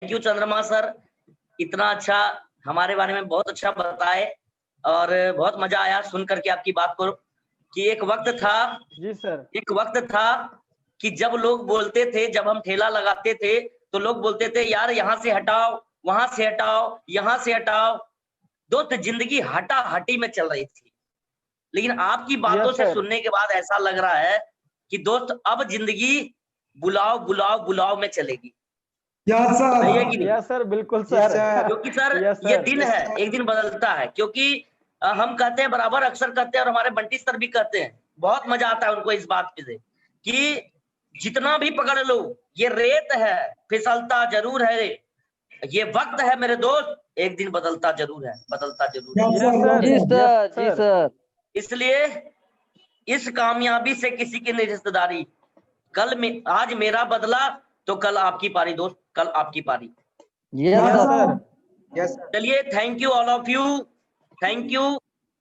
Thank you चंद्रमा sir, इतना अच्छा हमारे बारे में बहुत अच्छा बताए और बहुत मजा आया सुन करके आपकी बात को। कि एक वक्त था जी सर, एक वक्त था कि जब लोग बोलते थे, जब हम ठेला लगाते थे तो लोग बोलते थे यार यहाँ से हटाओ, वहां से हटाओ, यहाँ से हटाओ। दोस्त जिंदगी हटा हटी में चल रही थी, लेकिन आपकी बातों से सुनने के बाद ऐसा लग रहा है कि दोस्त अब जिंदगी बुलाओ बुलाओ बुलाओ में चलेगी। सही है कि नहीं? यस सर, बिल्कुल सर। क्योंकि सर यस ये सर। दिन है, एक दिन बदलता है। क्योंकि हम कहते हैं बराबर, अक्सर कहते हैं और हमारे बंटी सर भी कहते हैं, बहुत मजा आता है उनको इस बात पे से कि जितना भी पकड़ लो ये रेत है, फिसलता जरूर है, ये वक्त है मेरे दोस्त, एक दिन बदलता जरूर है, बदलता जरूर है। जी सर, जी सर। इसलिए इस कामयाबी से किसी की नहीं रिश्तेदारी। कल में आज मेरा बदला तो कल आपकी पारी दोस्त, कल आपकी पारी। Yes sir. यस चलिए, thank you all of you, thank you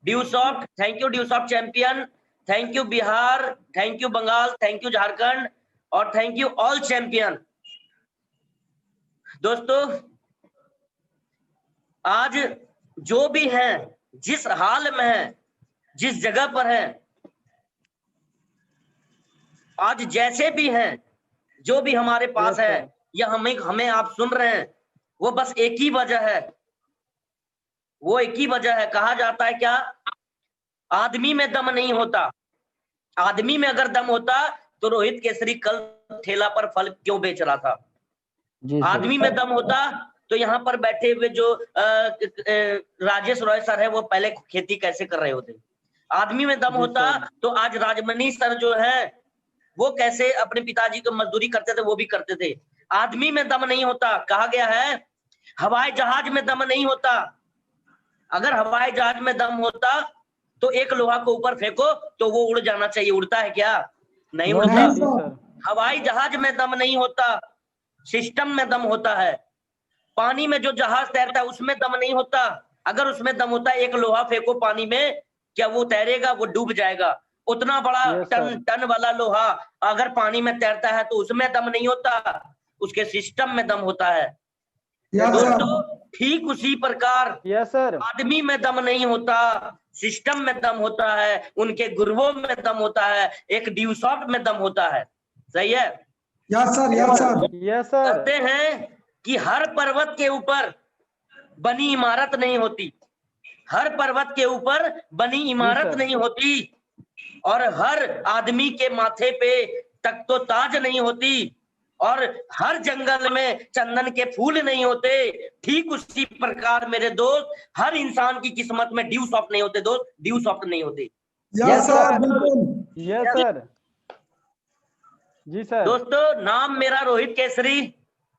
ड्यूसॉफ्ट, थैंक यू ड्यूसॉफ्ट champion, thank you Bihar, thank you Bengal, thank you Jharkhand और थैंक यू ऑल चैंपियन। दोस्तों आज जो भी हैं, जिस हाल में हैं, जिस जगह पर हैं, आज जैसे भी हैं, जो भी हमारे पास है या हमें आप सुन रहे हैं, वो बस एक ही वजह है, वो एक ही वजह है। कहा जाता है क्या, आदमी में दम नहीं होता। आदमी में अगर दम होता तो रोहित केसरी कल ठेला पर फल क्यों बेच रहा था? आदमी में दम होता तो यहाँ पर बैठे हुए जो राजेश रॉय सर है वो पहले खेती कैसे कर रहे होते? आदमी में दम होता तो आज राजमणि सर जो है वो कैसे अपने पिताजी को मजदूरी करते थे, वो भी करते थे। आदमी में दम नहीं होता। कहा गया है हवाई जहाज में दम नहीं होता। अगर हवाई जहाज में दम होता तो एक लोहा को ऊपर फेंको तो वो उड़ जाना चाहिए। उड़ता है क्या? नहीं उड़ता। हवाई जहाज में दम नहीं होता, सिस्टम में दम होता है। पानी में जो जहाज तैरता है उसमें दम नहीं होता। अगर उसमें दम होता है, एक लोहा फेंको पानी में, क्या वो तैरेगा? वो डूब जाएगा। उतना बड़ा टन वाला लोहा अगर पानी में तैरता है तो उसमें दम नहीं होता, उसके सिस्टम में दम होता है। दोस्तों ठीक उसी प्रकार आदमी में दम नहीं होता, सिस्टम में दम होता है, उनके गुरुओं में दम होता है, एक ड्यूसॉफ्ट में दम होता है। सही है? Yes sir, yes sir, yes sir. कहते हैं कि हर पर्वत के ऊपर बनी इमारत नहीं होती, हर पर्वत के ऊपर बनी इमारत नहीं होती, और हर आदमी के माथे पे तख्तो ताज नहीं होती, और हर जंगल में चंदन के फूल नहीं होते। ठीक उसी प्रकार मेरे दोस्त, हर इंसान की किस्मत में ड्यूसॉफ्ट नहीं होते दोस्त, ड्यूसॉफ्ट नहीं होते। यस सर, बिल्कुल। यस सर, जी सर। दोस्तों नाम मेरा रोहित केसरी,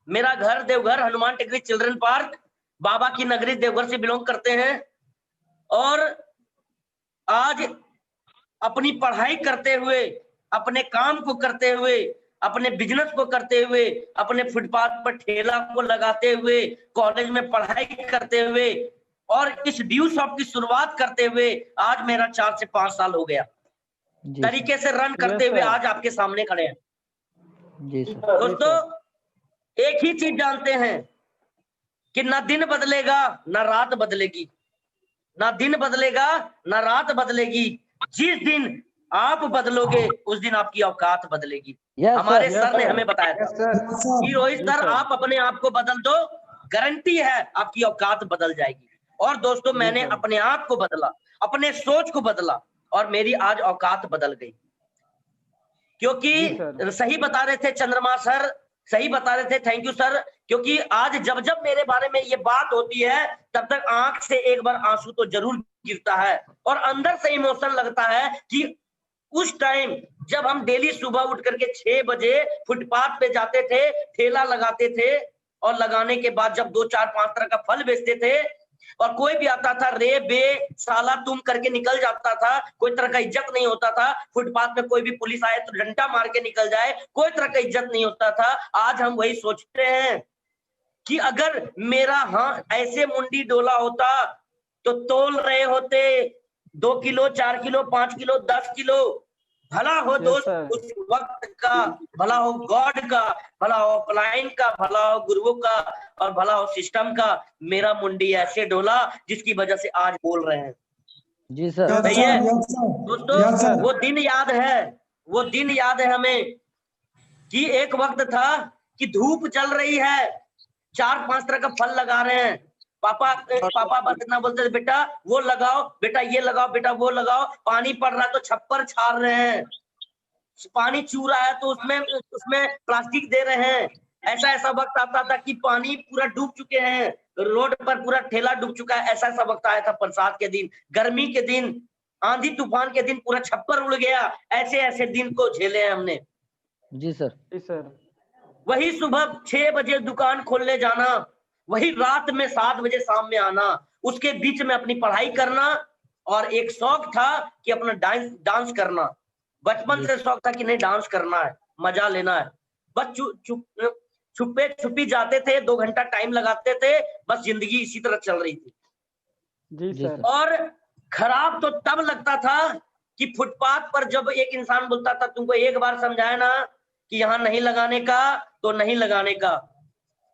मेरा घर देवघर हनुमान टेकरी चिल्ड्रन पार्क, बाबा की नगरी देवघर से बिलोंग करते हैं। और आज अपनी पढ़ाई करते हुए, अपने काम को करते हुए, अपने बिजनेस को करते हुए, अपने फुटपाथ पर ठेला को लगाते हुए, कॉलेज में पढ़ाई करते हुए और इस ड्यूसॉफ्ट की शुरुआत करते हुए आज मेरा 4 से 5 साल हो गया। तरीके से रन करते हुए आज आपके सामने खड़े हैं। दोस्तों एक ही चीज जानते हैं कि ना दिन बदलेगा ना रात बदलेगी, ना दिन बदलेगा ना रात बदलेगी। जिस दिन आप बदलोगे उस दिन आपकी औकात बदलेगी। हमारे सर ने हमें बताया था कि रोहित सर आप अपने आप को बदल दो, गारंटी है आपकी औकात बदल जाएगी। और दोस्तों मैंने अपने आप को बदला, अपने सोच को बदला और मेरी आज औकात बदल गई। क्योंकि सही बता रहे थे चंद्रमा सर, सही बता रहे थे, थैंक यू सर। क्योंकि आज जब जब मेरे बारे में ये बात होती है तब तक आंख से एक बार आंसू तो जरूर गिरता है और अंदर से इमोशन लगता है कि उस टाइम जब हम डेली सुबह उठ करके 6 बजे फुटपाथ पे जाते थे, ठेला लगाते थे और लगाने के बाद जब 2 4 5 तरह का फल बेचते थे और कोई भी आता था रे बे साला तुम करके निकल जाता था, कोई तरह का इज्जत नहीं होता था। फुटपाथ में कोई भी पुलिस आए तो डंडा मार के निकल जाए, कोई तरह का इज्जत नहीं होता था। आज हम वही सोचते हैं कि अगर मेरा ऐसे मुंडी डोला होता तो तोल रहे होते 2 किलो 4 किलो 5 किलो 10 किलो, भला हो दोस्त उस वक्त का, भला हो गॉड का, भला हो अपलाइन का, भला हो गुरुओं का, और भला हो सिस्टम का, मेरा मुंडी ऐसे डोला जिसकी वजह से आज बोल रहे हैं। जी सर। Yes, सही sir. है Yes, sir. दोस्तों, Yes, sir. वो दिन याद है, वो दिन याद है हमें कि एक वक्त था कि धूप चल रही है, 4-5 तरह का फल लगा रहे हैं, पापा बस इतना बोलते थे, बेटा वो लगाओ, बेटा ये लगाओ, बेटा वो लगाओ, पानी पड़ रहा है तो छप्पर छाड़ रहे हैं, पानी चू रहा है तो उसमें प्लास्टिक दे रहे हैं। ऐसा वक्त आता था कि पानी पूरा डूब चुके हैं, रोड पर पूरा ठेला डूब चुका है। ऐसा वक्त आया था बरसात के दिन, गर्मी के दिन, आंधी तूफान के दिन, पूरा छप्पर उड़ गया। ऐसे दिन को झेले हैं हमने। जी सर। जी सर। वही सुबह 6 बजे दुकान खोलने जाना, वही रात में 7 बजे शाम में आना, उसके बीच में अपनी पढ़ाई करना, और एक शौक था कि अपना डांस करना। बचपन से शौक था कि नहीं डांस करना है, मजा लेना है। बस छुपे छुपी जाते थे, 2 घंटा टाइम लगाते थे, बस जिंदगी इसी तरह चल रही थी। जी सर। और खराब तो तब लगता था कि फुटपाथ पर जब एक इंसान बोलता था, तुमको एक बार समझाया ना कि यहाँ नहीं लगाने का तो नहीं लगाने का,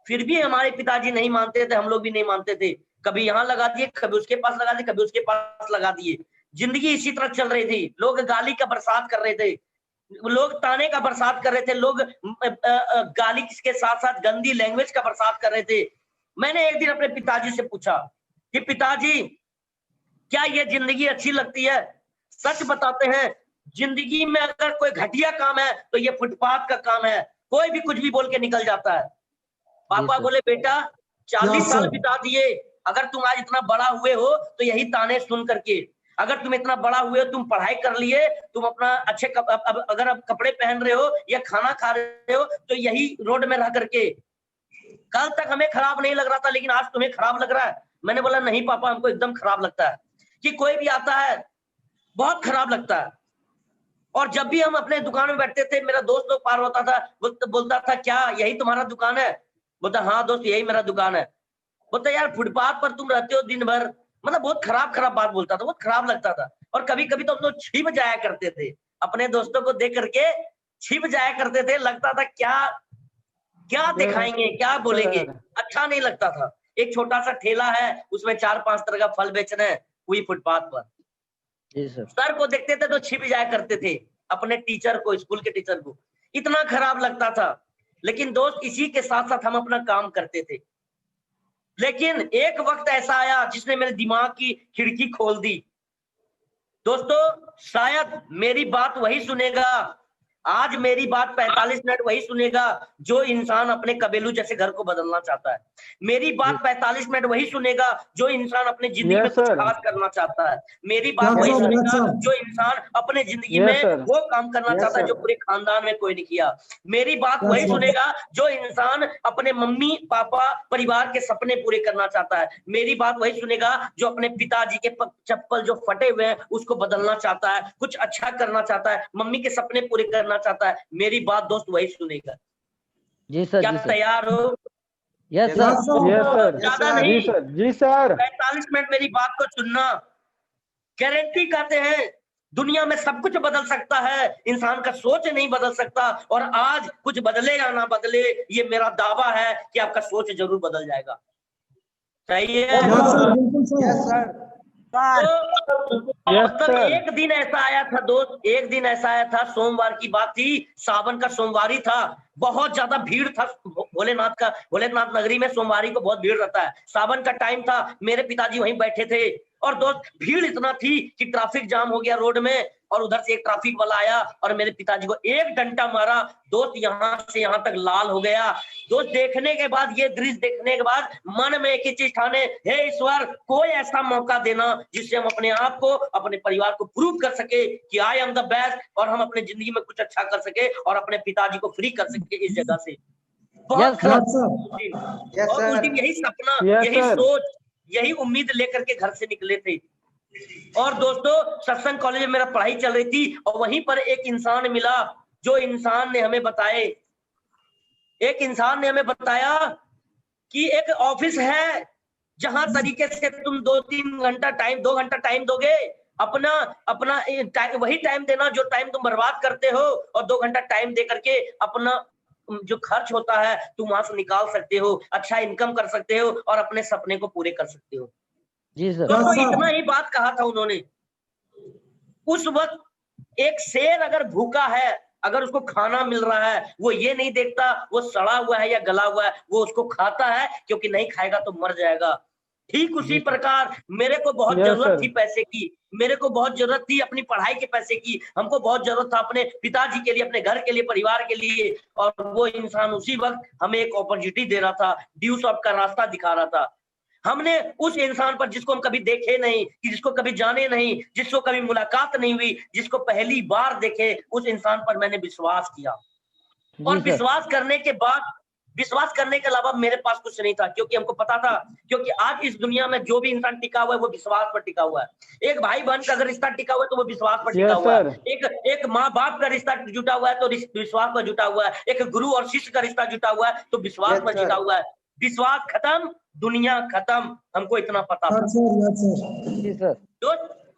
फिर भी हमारे पिताजी नहीं मानते थे, हम लोग भी नहीं मानते थे। कभी यहाँ लगा दिए, कभी उसके पास लगा दिए, कभी उसके पास लगा दिए। जिंदगी इसी तरह चल रही थी। लोग गाली का बरसात कर रहे थे, लोग ताने का बरसात कर रहे थे, लोग गाली के साथ साथ गंदी लैंग्वेज का बरसात कर रहे थे। मैंने एक दिन अपने पिताजी से पूछा कि पिताजी क्या ये जिंदगी अच्छी लगती है? सच बताते हैं, जिंदगी में अगर कोई घटिया काम है तो ये फुटपाथ का काम है, कोई भी कुछ भी बोल के निकल जाता है। पापा बोले बेटा 40 साल बिता दिए, अगर तुम आज इतना बड़ा हुए हो तो यही ताने सुन करके। अगर तुम इतना बड़ा हुए हो, तुम पढ़ाई कर लिए, तुम अपना अच्छे अगर आप कपड़े पहन रहे हो या खाना खा रहे हो तो यही रोड में रह करके। कल तक हमें खराब नहीं लग रहा था, लेकिन आज तुम्हें खराब लग रहा है। मैंने बोला नहीं पापा, हमको एकदम खराब लगता है कि कोई भी आता है, बहुत खराब लगता है। और जब भी हम अपने दुकान में बैठते थे, मेरा दोस्त लोग पार होता था, बोलता था क्या यही तुम्हारा दुकान है? बोलता हाँ दोस्त यही मेरा दुकान है। बोलता यार फुटपाथ पर तुम रहते हो दिन भर, मतलब बहुत खराब बात बोलता था, बहुत खराब लगता था। और कभी कभी तो हम लोग छिप जाया करते थे, अपने दोस्तों को देख करके छिप जाया करते थे। लगता था क्या दिखाएंगे, क्या बोलेंगे, अच्छा नहीं लगता था। एक छोटा सा ठेला है, उसमें 4-5 तरह का फल बेच रहे हैं, वही फुटपाथ पर। सर को देखते थे तो छिप जाया करते थे, अपने टीचर को, स्कूल के टीचर को। इतना खराब लगता था। लेकिन दोस्त इसी के साथ साथ हम अपना काम करते थे। लेकिन एक वक्त ऐसा आया जिसने मेरे दिमाग की खिड़की खोल दी। दोस्तों शायद मेरी बात वही सुनेगा, आज मेरी बात 45 मिनट वही सुनेगा जो इंसान अपने कबेलू जैसे घर को बदलना चाहता है। मेरी बात 45 मिनट वही सुनेगा जो इंसान अपने जिंदगी में कुछ खास करना चाहता है। मेरी बात वही सुनेगा जो इंसान अपने जिंदगी में वो काम करना चाहता है जो पूरे खानदान में कोई नहीं किया। मेरी बात वही सुनेगा जो इंसान अपने मम्मी पापा परिवार के सपने पूरे करना चाहता है। मेरी बात वही सुनेगा जो अपने पिताजी के चप्पल जो फटे हुए हैं उसको बदलना चाहता है, कुछ अच्छा करना चाहता है, मम्मी के सपने पूरे करना चाहता है। मेरी बात दोस्त वही सुनेगा। जी सर। क्या तैयार हो? Yes sir. Yes sir. ज्यादा नहीं, जी सर 45 मिनट मेरी बात को सुनना। गारंटी कहते हैं दुनिया में सब कुछ बदल सकता है, इंसान का सोच नहीं बदल सकता। और आज कुछ बदले या ना बदले, ये मेरा दावा है कि आपका सोच जरूर बदल जाएगा। सही है? Yes sir. तो एक दिन ऐसा आया था दोस्त, एक दिन ऐसा आया था, सोमवार की बात थी, सावन का सोमवारी था, बहुत ज्यादा भीड़ था भोलेनाथ नगरी में। सोमवारी को बहुत भीड़ रहता है, सावन का टाइम था। मेरे पिताजी वहीं बैठे थे और दोस्त भीड़ इतना थी कि ट्रैफिक जाम हो गया रोड में। और उधर से एक ट्रैफिक वाला आया और मेरे पिताजी को एक डंडा मारा। दोस्त यहाँ से यहाँ तक लाल हो गया। दोस्त देखने के बाद, ये दृश्य देखने के बाद मन में एक ही चीज ठाने, हे ईश्वर कोई ऐसा मौका देना जिससे हम अपने आप को, अपने परिवार को प्रूव कर सके कि आई एम द बेस्ट, और हम अपने जिंदगी में कुछ अच्छा कर सके और अपने पिताजी को फ्री कर सके इस जगह से। बहुत और उस दिन यही सपना, यही सोच, यही उम्मीद लेकर के घर से निकले थे। और दोस्तों सत्संग कॉलेज में मेरा पढ़ाई चल रही थी और वहीं पर एक इंसान मिला, जो इंसान ने हमें बताया कि एक ऑफिस है जहां तरीके से तुम 2 घंटा टाइम दोगे अपना अपना वही टाइम देना जो टाइम तुम बर्बाद करते हो, और 2 घंटा टाइम दे करके अपना जो खर्च होता है तुम वहां से निकाल सकते हो, अच्छा इनकम कर सकते हो और अपने सपने को पूरे कर सकते हो। जी सर। दोस्तों इतना ही बात कहा था उन्होंने। उस वक्त एक शेर अगर भूखा है, अगर उसको खाना मिल रहा है, वो ये नहीं देखता वो सड़ा हुआ है या गला हुआ है, वो उसको खाता है, क्योंकि नहीं खाएगा तो मर जाएगा। ठीक उसी प्रकार मेरे को बहुत जरूरत थी पैसे की, मेरे को बहुत जरूरत थी अपनी पढ़ाई के पैसे की, हमको बहुत जरूरत था अपने पिताजी के लिए, अपने घर के लिए, परिवार के लिए, और वो इंसान उसी वक्त हमें एक अपॉर्चुनिटी दे रहा था, ड्यू शॉप का रास्ता दिखा रहा था। हमने उस इंसान पर, जिसको हम कभी देखे नहीं, जिसको कभी जाने नहीं, जिसको कभी मुलाकात नहीं हुई, जिसको पहली बार देखे, उस इंसान पर मैंने विश्वास किया। और विश्वास करने के बाद, विश्वास करने के अलावा मेरे पास कुछ नहीं था, क्योंकि हमको पता था, क्योंकि आज इस दुनिया में जो भी इंसान टिका हुआ है वो विश्वास पर टिका हुआ है। एक भाई बहन का अगर रिश्ता टिका हुआ है तो वो विश्वास पर टिका हुआ है। एक माँ बाप का रिश्ता जुटा हुआ है तो विश्वास पर जुटा हुआ है। एक गुरु और शिष्य का रिश्ता जुटा हुआ है तो विश्वास पर जुटा हुआ है। विश्वास खत्म, दुनिया खत्म, हमको इतना पता था। तो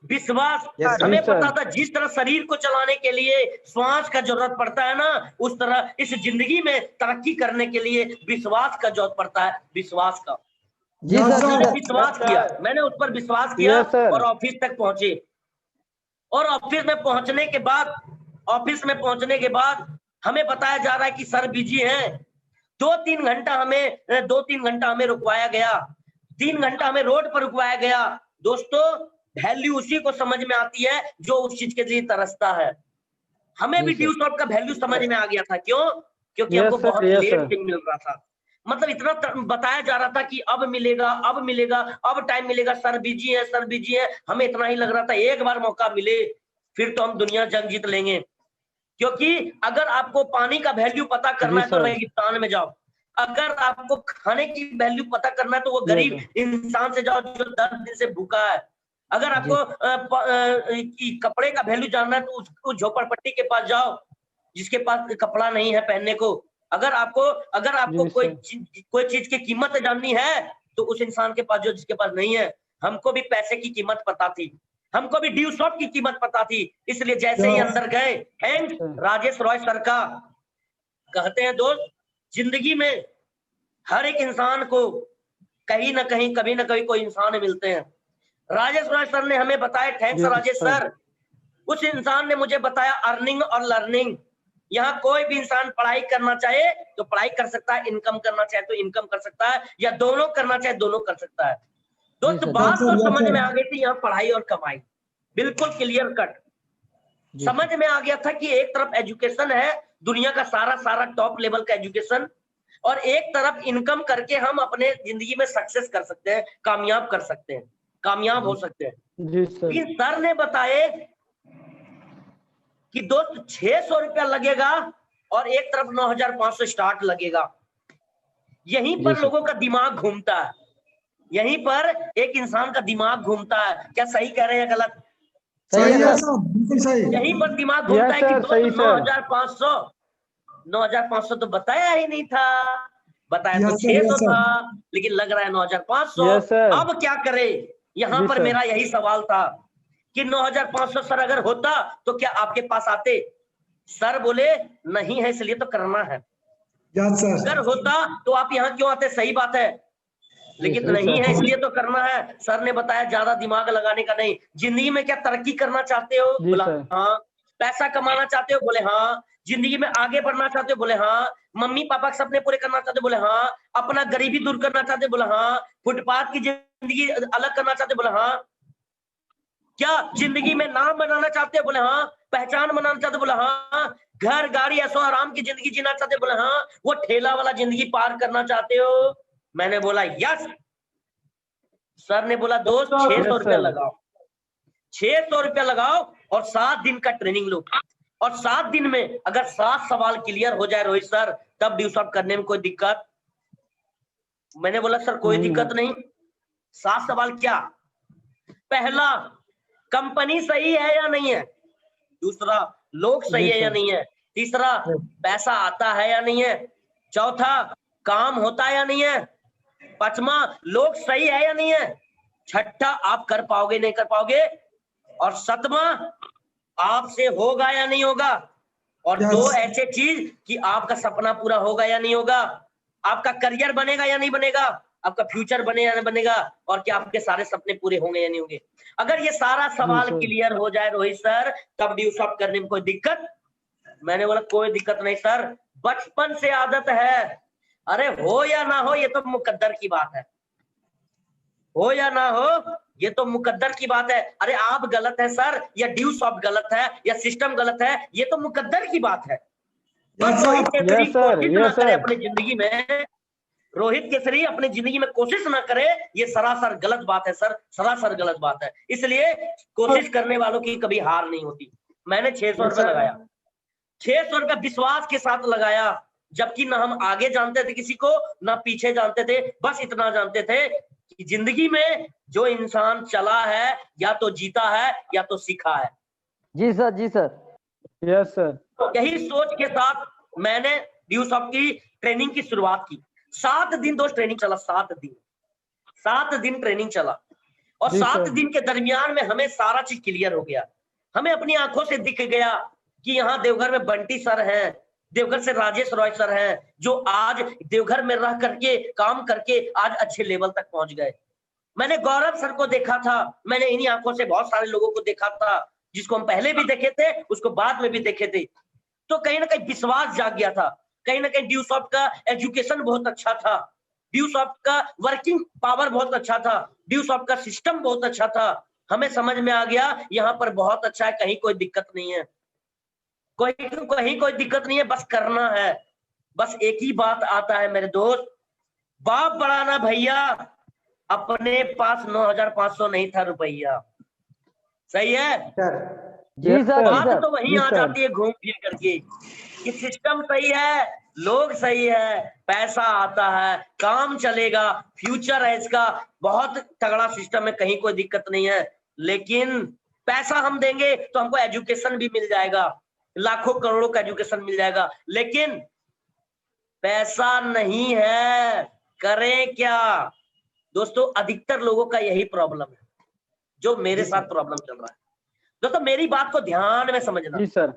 विश्वास, हमें पता था जिस तरह शरीर को चलाने के लिए श्वास का जरूरत पड़ता है ना, उस तरह इस जिंदगी में तरक्की करने के लिए विश्वास का जरूरत पड़ता है, विश्वास का। मैंने विश्वास किया, मैंने उस पर विश्वास किया और ऑफिस तक पहुंचे। और ऑफिस में पहुंचने के बाद हमें बताया जा रहा है कि सर बिजी हैं। 2-3 घंटा हमें रुकवाया गया, 3 घंटा हमें रोड पर रुकवाया गया। दोस्तों वैल्यू उसी को समझ में आती है जो उस चीज के लिए तरसता है। हमें भी ड्यू शॉप का वैल्यू समझ में आ गया था। क्यों? क्योंकि हमको बहुत लेट से मिल रहा था। मतलब इतना बताया जा रहा था कि अब मिलेगा, अब मिलेगा, अब टाइम मिलेगा, सर बिजी है, सर बिजी है। हमें इतना ही लग रहा था एक बार मौका मिले फिर तो हम दुनिया जंग जीत लेंगे। क्योंकि अगर आपको पानी का वैल्यू पता करना है तो रेगिस्तान में जाओ, अगर आपको खाने की वैल्यू पता करना है तो वो गरीब इंसान से जाओ जो 10 दिन से भूखा है। अगर आपको कपड़े का वैल्यू जानना है तो उस झोपड़पट्टी के पास जाओ जिसके पास कपड़ा नहीं है पहनने को। अगर आपको कोई चीज की कीमत जाननी है तो उस इंसान के पास जो जिसके पास नहीं है। हमको भी पैसे की कीमत पता थी, हमको भी ड्यू शॉप की कीमत पता थी, इसलिए जैसे ही अंदर गए, थैंक्स राजेश रॉय सर का। कहते हैं दोस्त, जिंदगी में हर एक इंसान को कहीं ना कहीं, कभी ना कभी कोई इंसान मिलते हैं। राजेश रॉय सर ने हमें बताया, थैंक्स राजेश सर। उस इंसान ने मुझे बताया अर्निंग और लर्निंग। यहाँ कोई भी इंसान पढ़ाई करना चाहे तो पढ़ाई कर सकता है, इनकम करना चाहे तो इनकम कर सकता है, या दोनों करना चाहे दोनों कर सकता है। दोस्त बात तो समझ में आ गई थी, यहाँ पढ़ाई और कमाई बिल्कुल क्लियर कट समझ में आ गया था कि एक तरफ एजुकेशन है, दुनिया का सारा टॉप लेवल का एजुकेशन, और एक तरफ इनकम करके हम अपने जिंदगी में सक्सेस कर सकते हैं, कामयाब कर सकते हैं, कामयाब हो सकते हैं। लेकिन सर ने बताए कि दोस्त 600 रुपया लगेगा और एक तरफ 9,500 स्टार्ट लगेगा। यहीं पर लोगों का दिमाग घूमता है, यहीं पर एक इंसान का दिमाग घूमता है। क्या सही कह रहे हैं गलत? यहीं पर दिमाग घूमता है कि 9,500 तो बताया ही नहीं था, बताया तो 600 था, लेकिन लग रहा है 9,500। अब क्या करे? यहाँ पर मेरा यही सवाल था कि 9,500 सर अगर होता तो क्या आपके पास आते? सर बोले नहीं है इसलिए तो करना है। अगर होता तो आप यहाँ क्यों आते? सही बात है, लेकिन नहीं है इसलिए तो करना है। सर ने बताया ज्यादा दिमाग लगाने का नहीं। जिंदगी में क्या तरक्की करना चाहते हो? बोला हाँ। पैसा कमाना चाहते हो? बोले हाँ। जिंदगी में आगे बढ़ना चाहते हो? बोले हाँ। मम्मी पापा के सपने पूरे करना चाहते हो? बोले हाँ। अपना गरीबी दूर करना चाहते हो? बोले हाँ। फुटपाथ की जिंदगी अलग करना चाहते हो? बोले हाँ। क्या जिंदगी में नाम बनाना चाहते हो? बोले हाँ। पहचान बनाना चाहते हो? बोले हाँ। घर गाड़ी ऐसो आराम की जिंदगी जीना चाहते हो? बोले हाँ। वो ठेला वाला जिंदगी पार करना चाहते हो? मैंने बोला यस। सर ने बोला दोस्त 600 रुपया लगाओ, 600 रुपया लगाओ और 7 दिन का ट्रेनिंग लो। और 7 दिन में अगर 7 सवाल क्लियर हो जाए रोहित सर, तब ड्यू शॉप करने में कोई दिक्कत? मैंने बोला सर कोई दिक्कत नहीं। 7 सवाल क्या? पहला, कंपनी सही है या नहीं है? दूसरा, लोग सही है या नहीं है? तीसरा, पैसा आता है या नहीं है? चौथा, काम होता है या नहीं है? पांचवा, लोग सही है या नहीं है? छठा, आप कर पाओगे नहीं कर पाओगे? और 7वां आपसे होगा या नहीं होगा, और 2 ऐसे चीज कि आपका सपना पूरा होगा या नहीं होगा, आपका करियर बनेगा या नहीं बनेगा, आपका फ्यूचर बने या नहीं बनेगा, और क्या आपके सारे सपने पूरे होंगे या नहीं होंगे। अगर ये सारा सवाल क्लियर हो जाए रोहित सर, तब ड्यू सॉफ्ट करने में कोई दिक्कत। मैंने बोला कोई दिक्कत नहीं सर, बचपन से आदत है। अरे हो या ना हो ये तो मुकद्दर की बात है, हो या ना हो ये तो मुकद्दर की बात है। अरे आप गलत है सर, या ड्यू सॉफ्ट गलत है, या सिस्टम गलत है, ये तो मुकद्दर की बात है। बस रोहित केसरी कोशिश ना करे अपनी जिंदगी में, रोहित केसरी अपनी जिंदगी में कोशिश ना करे, ये सरासर गलत बात है सर, सरासर गलत बात है। इसलिए कोशिश करने वालों की कभी हार नहीं होती। मैंने 600 रुपए लगाया, 600 रुपए विश्वास के साथ लगाया, जबकि ना हम आगे जानते थे किसी को, ना पीछे जानते थे। बस इतना जानते थे कि जिंदगी में जो इंसान चला है या तो जीता है या तो सीखा है। जी सर, जी सर, यस सर। यही सोच के साथ मैंने ड्यू सॉफ्ट की ट्रेनिंग की शुरुआत की। 7 दिन दोस्त ट्रेनिंग चला, 7 दिन ट्रेनिंग चला, और 7 दिन के दरमियान में हमें सारा चीज क्लियर हो गया। हमें अपनी आंखों से दिख गया कि यहाँ देवघर में बंटी सर हैं, देवघर से राजेश रॉय सर हैं, जो आज देवघर में रह करके काम करके आज अच्छे लेवल तक पहुंच गए। मैंने गौरव सर को देखा था, मैंने इन्हीं आंखों से बहुत सारे लोगों को देखा था, जिसको हम पहले भी देखे थे, उसको बाद में भी देखे थे। तो कहीं ना कहीं विश्वास जाग गया था, कहीं ना कहीं ड्यू सॉफ्ट का एजुकेशन बहुत अच्छा था, ड्यू सॉफ्ट का वर्किंग पावर बहुत अच्छा था, ड्यू सॉफ्ट का सिस्टम बहुत अच्छा था। हमें समझ में आ गया यहाँ पर बहुत अच्छा है, कहीं कोई दिक्कत नहीं है, कहीं कोई दिक्कत नहीं है, बस करना है। बस एक ही बात आता है मेरे दोस्त, बाप बढ़ाना भैया, अपने पास 9,500 नहीं था रुपया। सही है जी सर। बात तो वहीं आ जाती है घूम फिर करके कि सिस्टम सही है, लोग सही है, पैसा आता है, काम चलेगा, फ्यूचर है इसका, बहुत तगड़ा सिस्टम है, कहीं कोई दिक्कत नहीं है। लेकिन पैसा हम देंगे तो हमको एजुकेशन भी मिल जाएगा, लाखों करोड़ों का एजुकेशन मिल जाएगा, लेकिन पैसा नहीं है, करें क्या। दोस्तों अधिकतर लोगों का यही प्रॉब्लम है, जो मेरे साथ प्रॉब्लम चल रहा है। दोस्तों मेरी बात को ध्यान में समझना। जी सर।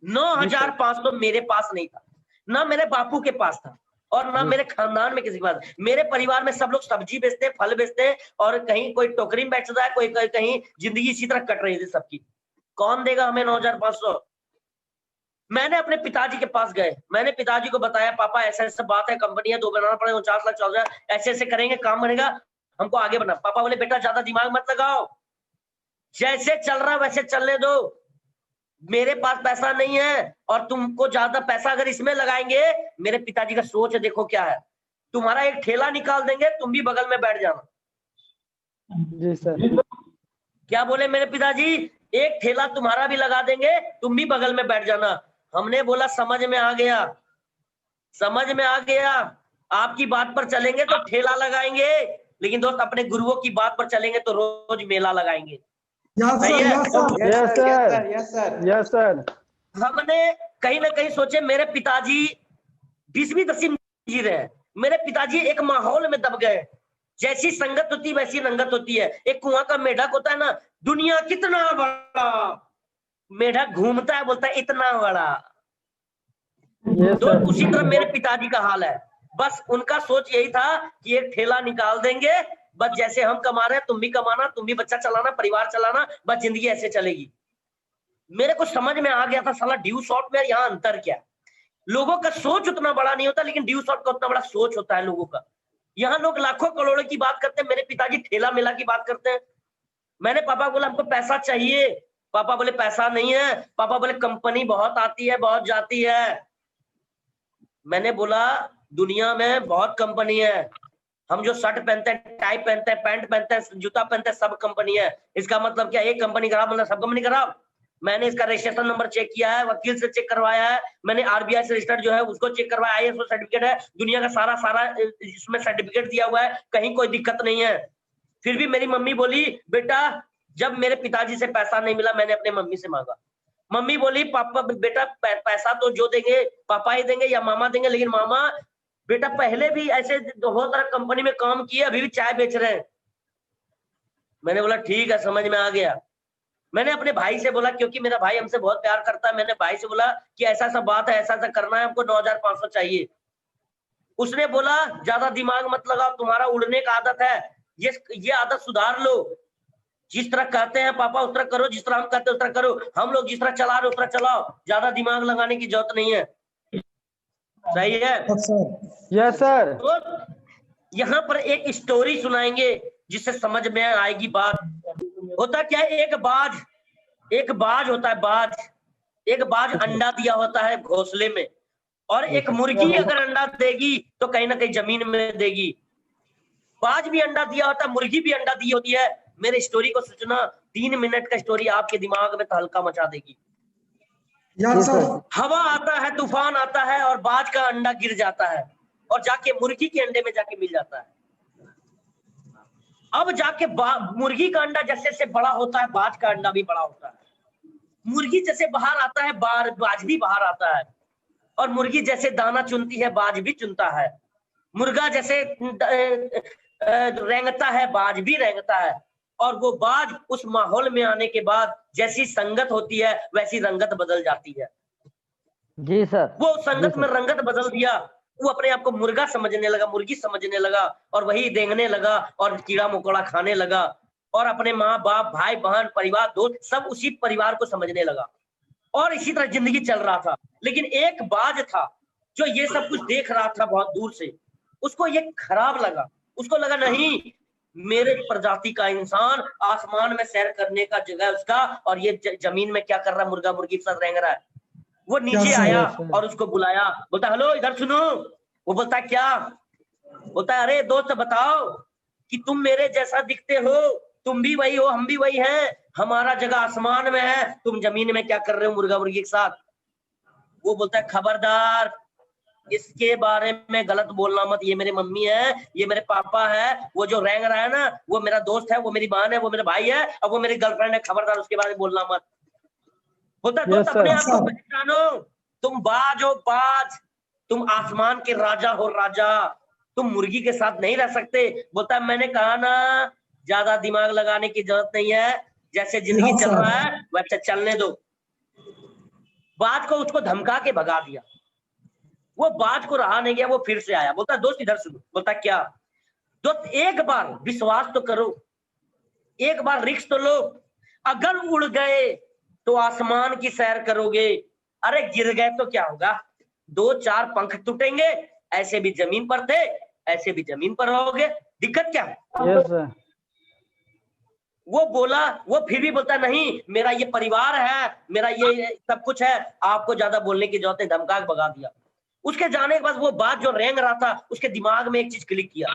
9,500 मेरे पास नहीं था, ना मेरे बापू के पास था, और ना मेरे खानदान में किसी के पास। मेरे परिवार में सब लोग सब्जी बेचते हैं, फल बेचते हैं, और कहीं कोई टोकरी में बेच रहा है, कोई कहीं जिंदगी इसी तरह कट रही थी सबकी। कौन देगा हमें 9,500। मैंने अपने पिताजी के पास गए, मैंने पिताजी को बताया पापा ऐसा ऐसा बात है, कंपनी है, 2 बनाना पड़ेगा, 49 लाख चल रहा है, ऐसे ऐसे करेंगे, काम बनेगा, हमको आगे बढ़ना। पापा बोले बेटा ज्यादा दिमाग मत लगाओ, जैसे चल रहा वैसे चलने दो, मेरे पास पैसा नहीं है, और तुमको ज्यादा पैसा अगर इसमें लगाएंगे, मेरे पिताजी का सोच देखो क्या है, तुम्हारा एक ठेला निकाल देंगे, तुम भी बगल में बैठ जाना। जी सर। क्या बोले मेरे पिताजी, एक ठेला तुम्हारा भी लगा देंगे, तुम भी बगल में बैठ जाना। हमने बोला समझ में आ गया, समझ में आ गया, आपकी बात पर चलेंगे तो ठेला लगाएंगे, लेकिन दोस्त अपने गुरुओं की बात पर चलेंगे तो रोज मेला लगाएंगे। सही है? Yes sir. हमने कहीं ना कहीं सोचे, मेरे पिताजी 20वीं नसीब जी रहे हैं, मेरे पिताजी एक माहौल में दब गए, जैसी संगत होती है वैसी रंगत होती है। एक कुआं का मेढक होता है ना, दुनिया कितना बड़ा, मेढक घूमता है बोलता है इतना बड़ा। तो उसी तरह मेरे पिताजी का हाल है, बस उनका सोच यही था कि एक ठेला निकाल देंगे, बस जैसे हम कमा रहे हैं तुम भी कमाना, तुम भी बच्चा चलाना, परिवार चलाना, बस जिंदगी ऐसे चलेगी। मेरे को समझ में आ गया था साला ड्यू सॉफ्ट में यहाँ अंतर क्या, लोगों का सोच उतना बड़ा नहीं होता, लेकिन ड्यू सॉफ्ट का उतना बड़ा सोच होता है लोगों का। यहाँ लोग लाखों करोड़ों की बात करते हैं, मेरे पिताजी ठेला मेला की बात करते हैं। मैंने पापा बोला हमको पैसा चाहिए, पापा बोले पैसा नहीं है, पापा बोले कंपनी बहुत आती है बहुत जाती है। मैंने बोला दुनिया में बहुत कंपनी है, हम जो शर्ट पहनते हैं, टाई पहनते हैं, पैंट पहनते हैं, जूता पहनते हैं, सब कंपनी है। इसका मतलब क्या एक कंपनी खराब मतलब सब कंपनी खराब? मैंने इसका रजिस्ट्रेशन नंबर चेक किया है, वकील से चेक करवाया है, मैंने आरबीआई से रजिस्टर्ड जो है उसको चेक करवाया, आईएसओ सर्टिफिकेट है, दुनिया का सारा इसमें सर्टिफिकेट दिया हुआ है, कहीं कोई दिक्कत नहीं है। फिर भी मेरी मम्मी बोली बेटा, जब मेरे पिताजी से पैसा नहीं मिला मैंने अपने मम्मी से मांगा। मम्मी बोली पापा बेटा पैसा तो जो देंगे पापा ही देंगे या मामा देंगे, लेकिन मामा बेटा पहले भी ऐसे बहुत सारा कंपनी में काम किए, अभी भी चाय बेच रहे हैं। मैंने बोला ठीक है समझ में आ गया। मैंने अपने भाई से बोला, क्योंकि मेरा भाई हमसे बहुत प्यार करता है, मैंने भाई से बोला कि ऐसा सा बात है, ऐसा सा करना है, हमको 9,500 चाहिए। उसने बोला ज्यादा दिमाग मत लगाओ, तुम्हारा उड़ने का आदत है, ये आदत सुधार लो। जिस तरह कहते हैं पापा उस तरह करो, जिस तरह हम कहते हैं उस तरह करो, हम लोग जिस तरह चला रहे उस तरह चलाओ, ज्यादा दिमाग लगाने की जरूरत नहीं है। सही है? Yes sir. तो यहाँ पर एक स्टोरी सुनाएंगे जिससे समझ में आएगी बात। होता क्या है, एक बाज होता है, एक बाज अंडा दिया होता है घोंसले में, और एक मुर्गी अगर अंडा देगी तो कहीं ना कहीं जमीन में देगी। बाज भी अंडा दिया होता है, मुर्गी भी अंडा दी होती है। मेरे स्टोरी को सोचना, 3 मिनट का स्टोरी आपके दिमाग में तहलका मचा देगी। हवा आता है, तूफान आता है, और बाज का अंडा गिर जाता है और जाके मुर्गी के अंडे में जाके मिल जाता है। अब जाके मुर्गी का अंडा जैसे जैसे बड़ा होता है, बाज का अंडा भी बड़ा होता है। मुर्गी जैसे बाहर आता है, बाज भी बाहर आता है, और मुर्गी जैसे दाना चुनती है, बाज भी चुनता है। मुर्गा जैसे रेंगता है, बाज भी रेंगता है। और वो बाज उस माहौल में आने के बाद जैसी संगत होती है वैसी रंगत बदल जाती है। जी सर। वो संगत में रंगत बदल दिया, वो अपने आप को मुर्गा समझने लगा, मुर्गी समझने लगा, और वही रेंगने लगा और कीड़ा मकोड़ा खाने लगा, और अपने माँ बाप, भाई बहन, परिवार, दोस्त सब उसी परिवार को समझने लगा, और इसी तरह जिंदगी चल रहा था। लेकिन एक बाज था जो ये सब कुछ देख रहा था बहुत दूर से, उसको ये खराब लगा। उसको लगा नहीं, मेरे प्रजाति का इंसान आसमान में सैर करने का जगह उसका, और ये जमीन में क्या कर रहा है, मुर्गा मुर्गी के साथ रेंग रहा है। वो नीचे आया और उसको बुलाया, बोलता हेलो इधर सुनो। वो बोलता क्या? बोलता अरे दोस्त बताओ कि तुम मेरे जैसा दिखते हो, तुम भी वही हो, हम भी वही हैं, हमारा जगह आसमान में है, तुम जमीन में क्या कर रहे हो मुर्गा मुर्गी के साथ? वो बोलता है खबरदार, इसके बारे में गलत बोलना मत, ये मेरी मम्मी है, ये मेरे पापा है, वो जो रेंग रहा है ना वो मेरा दोस्त है, वो मेरी बहन है, वो मेरा भाई है, और वो मेरी गर्लफ्रेंड है, खबरदार उसके बारे में बोलना मत। बोलता दोस्त अपने आप को पहचानो, तुम बाज हो बाज, तुम आसमान के राजा हो राजा, तुम मुर्गी के साथ नहीं रह सकते। बोलता मैंने कहा ना, ज्यादा दिमाग लगाने की जरूरत नहीं है, जैसे जिंदगी चल रहा है वैसे चलने दो। बाज को उसको धमका के भगा दिया। वो बाज को रहा नहीं गया, वो फिर से आया, बोलता दोस्त इधर सुनो। बोलता क्या? दोस्त एक बार विश्वास तो करो, एक बार रिस्क तो लो, अगर उड़ गए तो आसमान की सैर करोगे, अरे गिर गए तो क्या होगा, 2-4 पंख टूटेंगे, ऐसे भी जमीन पर थे, ऐसे भी जमीन पर रहोगे, दिक्कत क्या है? yes, वो बोला, वो फिर भी बोलता नहीं, मेरा ये परिवार है, मेरा ये सब कुछ है, आपको ज्यादा बोलने की जरूरत नहीं, धमका के भगा दिया। उसके जाने के बाद वो बात जो रेंग रहा था, उसके दिमाग में एक चीज क्लिक किया,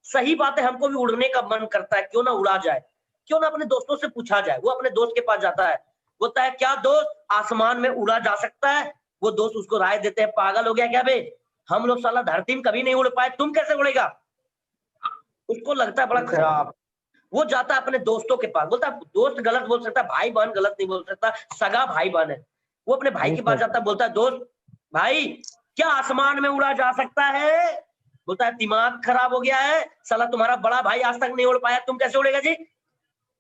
सही बात है, हमको भी उड़ने का मन करता है, क्यों ना उड़ा जाए, क्यों ना अपने दोस्तों से पूछा जाए। वो अपने दोस्त के पास जाता है, बोलता है क्या दोस्त, आसमान में उड़ा जा सकता है? वो दोस्त उसको राय देते हैं, पागल हो गया क्या बे, हम लोग साला धरती में कभी नहीं उड़ पाए, तुम कैसे उड़ेगा? उसको लगता है बड़ा खराब। वो जाता है अपने दोस्तों के पास, बोलता है दोस्त गलत बोल सकता है, भाई बहन गलत नहीं बोल सकता, सगा भाई बहन है। वो अपने भाई के पास जाता है, बोलता है दोस्त भाई क्या आसमान में उड़ा जा सकता है? बोलता है दिमाग खराब हो गया है, साला तुम्हारा बड़ा भाई आज तक नहीं उड़ पाया, तुम कैसे उड़ेगा जी?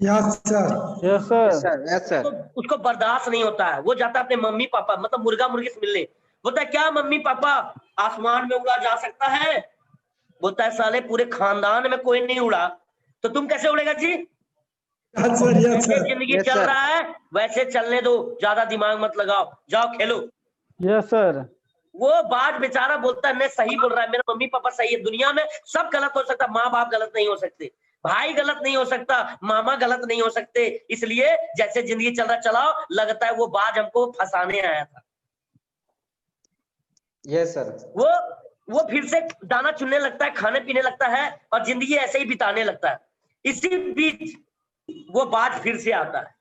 Yes sir. तो उसको बर्दाश्त नहीं होता है, वो जाता है अपने मम्मी पापा, मतलब मुर्गा मुर्गी से मिलने। बोलता है क्या मम्मी पापा, आसमान में उड़ा जा सकता है? बोलता है साले पूरे खानदान में कोई नहीं उड़ा, तो तुम कैसे उड़ेगा जी? जैसे जिंदगी चल रहा है वैसे चलने दो, ज्यादा दिमाग मत लगाओ, जाओ खेलो। Yes sir. वो बात बेचारा बोलता है नहीं सही बोल रहा है, मेरा मम्मी पापा सही है, दुनिया में सब गलत हो सकता, माँ बाप गलत नहीं हो सकते, भाई गलत नहीं हो सकता, मामा गलत नहीं हो सकते, इसलिए जैसे जिंदगी चल रहा चलाओ। लगता है वो बाज हमको फंसाने आया था। Yes sir. वो फिर से दाना चुनने लगता है, खाने पीने लगता है, और जिंदगी ऐसे ही बिताने लगता है। इसी बीच वो बाज फिर से आता है।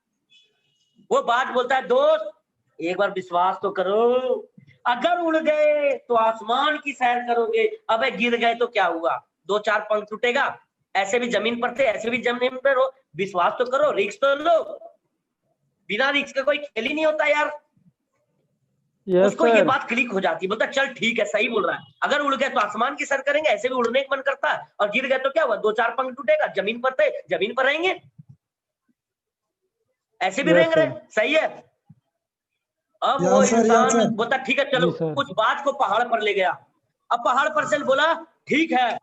वो बाज बोलता है दोस्त एक बार विश्वास तो करो, अगर उड़ गए तो आसमान की सैर करोगे, अबे गिर गए तो क्या हुआ, 2-4 पंख टूटेगा, ऐसे भी जमीन पर थे, ऐसे भी जमीन पर हो, विश्वास तो करो, रिस्क तो लो। बिना रिस्क का कोई खेल ही नहीं होता यार। उसको ये बात क्लिक हो जाती है, बोलता चल ठीक है सही बोल रहा है, अगर उड़ गए तो आसमान की सैर करेंगे, ऐसे भी उड़ने का मन करता है, और गिर गए तो क्या हुआ, 2-4 पंख टूटेगा, जमीन पर थे, जमीन पर रहेंगे। ऐसे भी रेंग रहे, सही है। अब वो इंसान बोलता ठीक है चलो, उस बात को पहाड़ पर ले गया। अब पहाड़ पर से बोला ठीक है,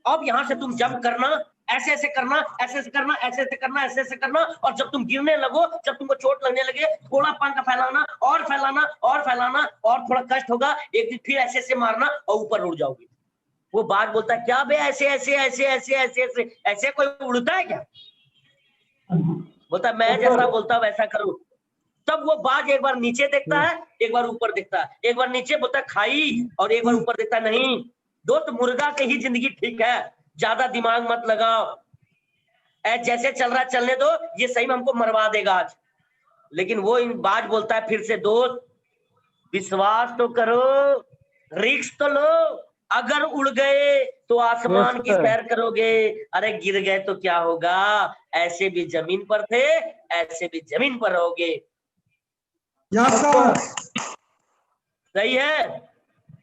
अब यहाँ से तुम जंप करना, ऐसे ऐसे करना, ऐसे ऐसे करना, ऐसे ऐसे करना, ऐसे ऐसे करना, और जब तुम गिरने लगो, जब तुमको चोट लगने लगे, थोड़ा पंख फैलाना और फैलाना और फैलाना, और थोड़ा कष्ट होगा, एक दिन फिर ऐसे ऐसे मारना और ऊपर उड़ जाओगे। वो बात बोलता है क्या बे ऐसे ऐसे ऐसे ऐसे ऐसे ऐसे ऐसे कोई उड़ता है क्या? बोलता मैं जैसा बोलता वैसा करो। तब वो बाज एक बार नीचे देखता है, एक बार ऊपर देखता है, एक बार नीचे बोलता है खाई, और एक बार ऊपर देखता है नहीं। दोस्त मुर्गा की ही जिंदगी ठीक है, ज्यादा दिमाग मत लगाओ, जैसे चल रहा चलने दो, ये सही में हमको मरवा देगा आज। लेकिन वो इन बाज बोलता है फिर से दोस्त विश्वास तो करो, रिस्क तो लो, अगर उड़ गए तो आसमान की सैर करोगे, अरे गिर गए तो क्या होगा, ऐसे भी जमीन पर थे, ऐसे भी जमीन पर रहोगे। सही है?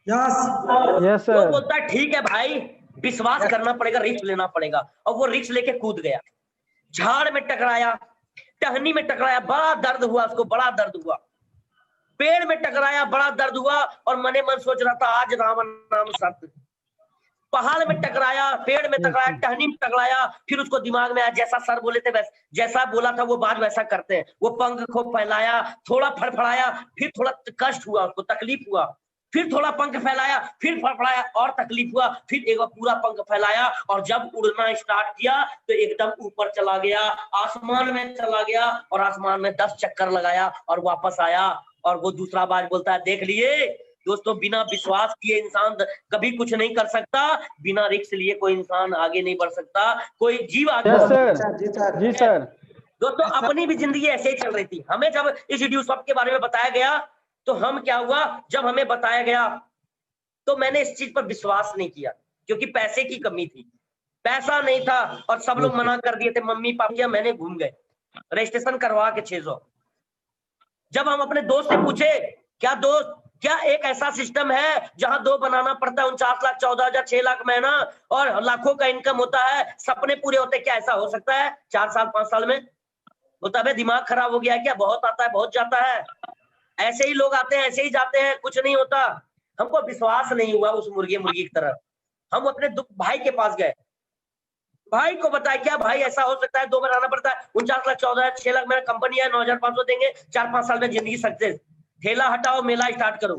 Yes sir. वो बोलता है ठीक है भाई, विश्वास करना पड़ेगा, रिस्क लेना पड़ेगा। और वो रिस्क लेके कूद गया, झाड़ में टकराया, टहनी में टकराया, बड़ा दर्द हुआ उसको, बड़ा दर्द हुआ। पेड़ में टकराया, बड़ा दर्द हुआ, और मने मन सोच रहा था आज राम नाम सत्य। पहाड़ में टकराया, पेड़ में टकराया, टहनी में टकराया, फिर उसको दिमाग में आया जैसा सर बोले थे वैसा, जैसा बोला था वो बात वैसा करते हैं। वो पंख को फैलाया, थोड़ा फड़फड़ाया, फिर थोड़ा कष्ट हुआ उसको, तकलीफ हुआ, फिर थोड़ा पंख फैलाया, फिर फड़फड़ाया और तकलीफ हुआ, फिर एक बार पूरा पंख फैलाया, और जब उड़ना स्टार्ट किया तो एकदम ऊपर चला गया, आसमान में चला गया, और आसमान में 10 चक्कर लगाया और वापस आया। और वो दूसरा बाज बोलता है देख लिए दोस्तों, बिना विश्वास किए इंसान कभी कुछ नहीं कर सकता, बिना रिस्क लिए कोई इंसान आगे नहीं बढ़ सकता, कोई जीव आगे। जी सर। दोस्तों अपनी भी जिंदगी ऐसे ही चल रही थी। हमें जब इस ड्यूसॉफ्ट के बारे में बताया गया तो हम क्या हुआ, जब हमें बताया गया तो मैंने इस चीज पर विश्वास नहीं किया, क्योंकि पैसे की कमी थी, पैसा नहीं था, और सब लोग मना कर दिए थे, मम्मी पापा। मैंने घूम गए रजिस्ट्रेशन करवा के 600। जब हम अपने दोस्त से पूछे क्या दोस्त, क्या एक ऐसा सिस्टम है जहां 2 बनाना पड़ता है, 49 लाख 14,000 6 लाख महीना, और लाखों का इनकम होता है, सपने पूरे होते, क्या ऐसा हो सकता है 4 साल 5 साल में? बोलता है दिमाग खराब हो गया है क्या, बहुत आता है बहुत जाता है, ऐसे ही लोग आते हैं ऐसे ही जाते हैं, कुछ नहीं होता। हमको विश्वास नहीं हुआ उस मुर्गी की तरह। हम अपने दुख भाई के पास गए, भाई को बताया क्या भाई ऐसा हो सकता है, 2 बनाना पड़ता है, 49 लाख 14,000 6 लाख मेरा कंपनी है, 9,500 देंगे, 4-5 साल में जिंदगी सक्सेस, ठेला हटाओ मेला स्टार्ट करो।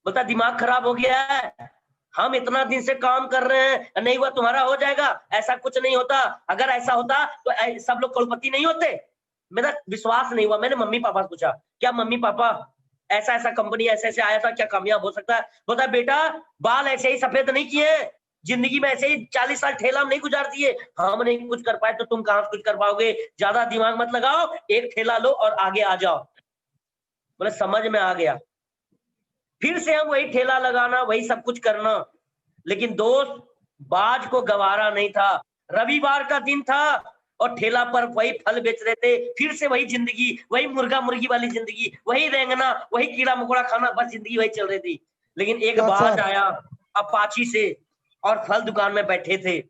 बोलता दिमाग खराब हो गया है, हम इतना दिन से काम कर रहे हैं, नहीं हुआ तुम्हारा हो जाएगा, ऐसा कुछ नहीं होता, अगर ऐसा होता तो सब लोग करोड़पति नहीं होते। मेरा विश्वास नहीं हुआ। मैंने मम्मी पापा से पूछा क्या मम्मी पापा ऐसा ऐसा कंपनी ऐसे ऐसे आया था, क्या कामयाब हो सकता है? बोलता बेटा बाल ऐसे ही सफेद नहीं किए, जिंदगी में ऐसे ही 40 साल ठेला में नहीं गुजार दिए, हम नहीं कुछ कर पाए तो तुम कहां कुछ कर पाओगे, ज्यादा दिमाग मत लगाओ, एक ठेला लो और आगे आ जाओ। बोले समझ में आ गया। फिर से हम वही ठेला लगाना, वही सब कुछ करना। लेकिन दोस्त बाज को गवारा नहीं था, रविवार का दिन था और ठेला पर वही फल बेच रहे थे, फिर से वही जिंदगी, वही मुर्गा मुर्गी वाली जिंदगी, वही रेंगना, वही कीड़ा मकोड़ा खाना, बस जिंदगी वही चल रही थी। लेकिन एक बाज आया अपाची से और फल दुकान में बैठे थे।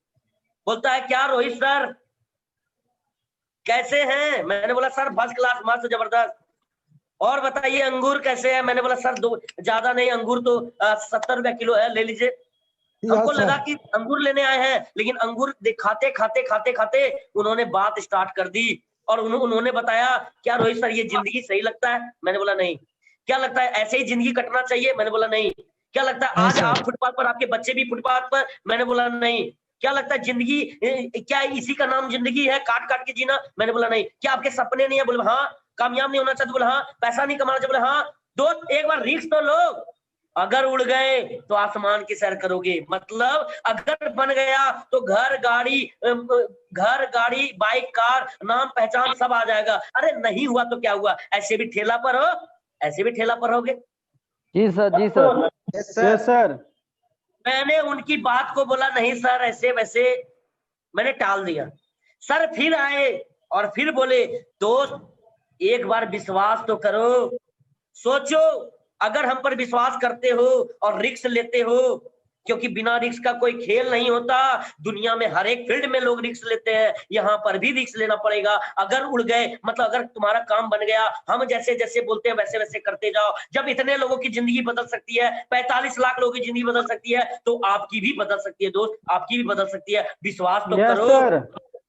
बोलता है क्या रोहित सर कैसे हैं? मैंने बोला सर फर्स्ट क्लास मस्त जबरदस्त। और बताइए अंगूर कैसे है? मैंने बोला सर ज्यादा नहीं, अंगूर तो 70 रुपया किलो है, ले लीजिए। हमको लगा कि अंगूर लेने आए हैं, लेकिन अंगूर खाते खाते खाते खाते उन्होंने बात स्टार्ट कर दी और उन्होंने बताया क्या रोहित सर ये जिंदगी सही लगता है? मैंने बोला नहीं। क्या लगता है ऐसे ही जिंदगी कटना चाहिए? मैंने बोला नहीं। क्या लगता है आज आप फुटपाथ पर, आपके बच्चे भी फुटपाथ पर? मैंने बोला नहीं। क्या लगता है जिंदगी क्या इसी का नाम जिंदगी है, काट काट के जीना? मैंने बोला नहीं। क्या आपके सपने नहीं है? बोले हाँ। कामयाब नहीं होना चाहते? बोले हाँ। पैसा नहीं कमाना चाहते? बोले हाँ। दोस्त एक बार रिस्क तो लो, अगर उड़ गए तो आसमान की सैर करोगे, मतलब अगर बन गया तो घर गाड़ी बाइक कार नाम पहचान सब आ जाएगा। अरे नहीं हुआ तो क्या हुआ, ऐसे भी ठेला पर हो, ऐसे भी ठेला पर होगे। जी सर जी सर। Yes sir. मैंने उनकी बात को बोला नहीं सर ऐसे वैसे, मैंने टाल दिया। सर फिर आए और फिर बोले दोस्त एक बार विश्वास तो करो, सोचो अगर हम पर विश्वास करते हो और रिस्क लेते हो क्योंकि बिना रिस्क का कोई खेल नहीं होता। दुनिया में हर एक फील्ड में लोग रिस्क लेते हैं, यहाँ पर भी रिस्क लेना पड़ेगा। अगर उड़ गए मतलब अगर तुम्हारा काम बन गया, हम जैसे जैसे बोलते हैं वैसे वैसे करते जाओ। जब इतने लोगों की जिंदगी बदल सकती है, 45 लाख लोगों की जिंदगी बदल सकती है, तो आपकी भी बदल सकती है दोस्त, आपकी भी बदल सकती है। विश्वास तो करो,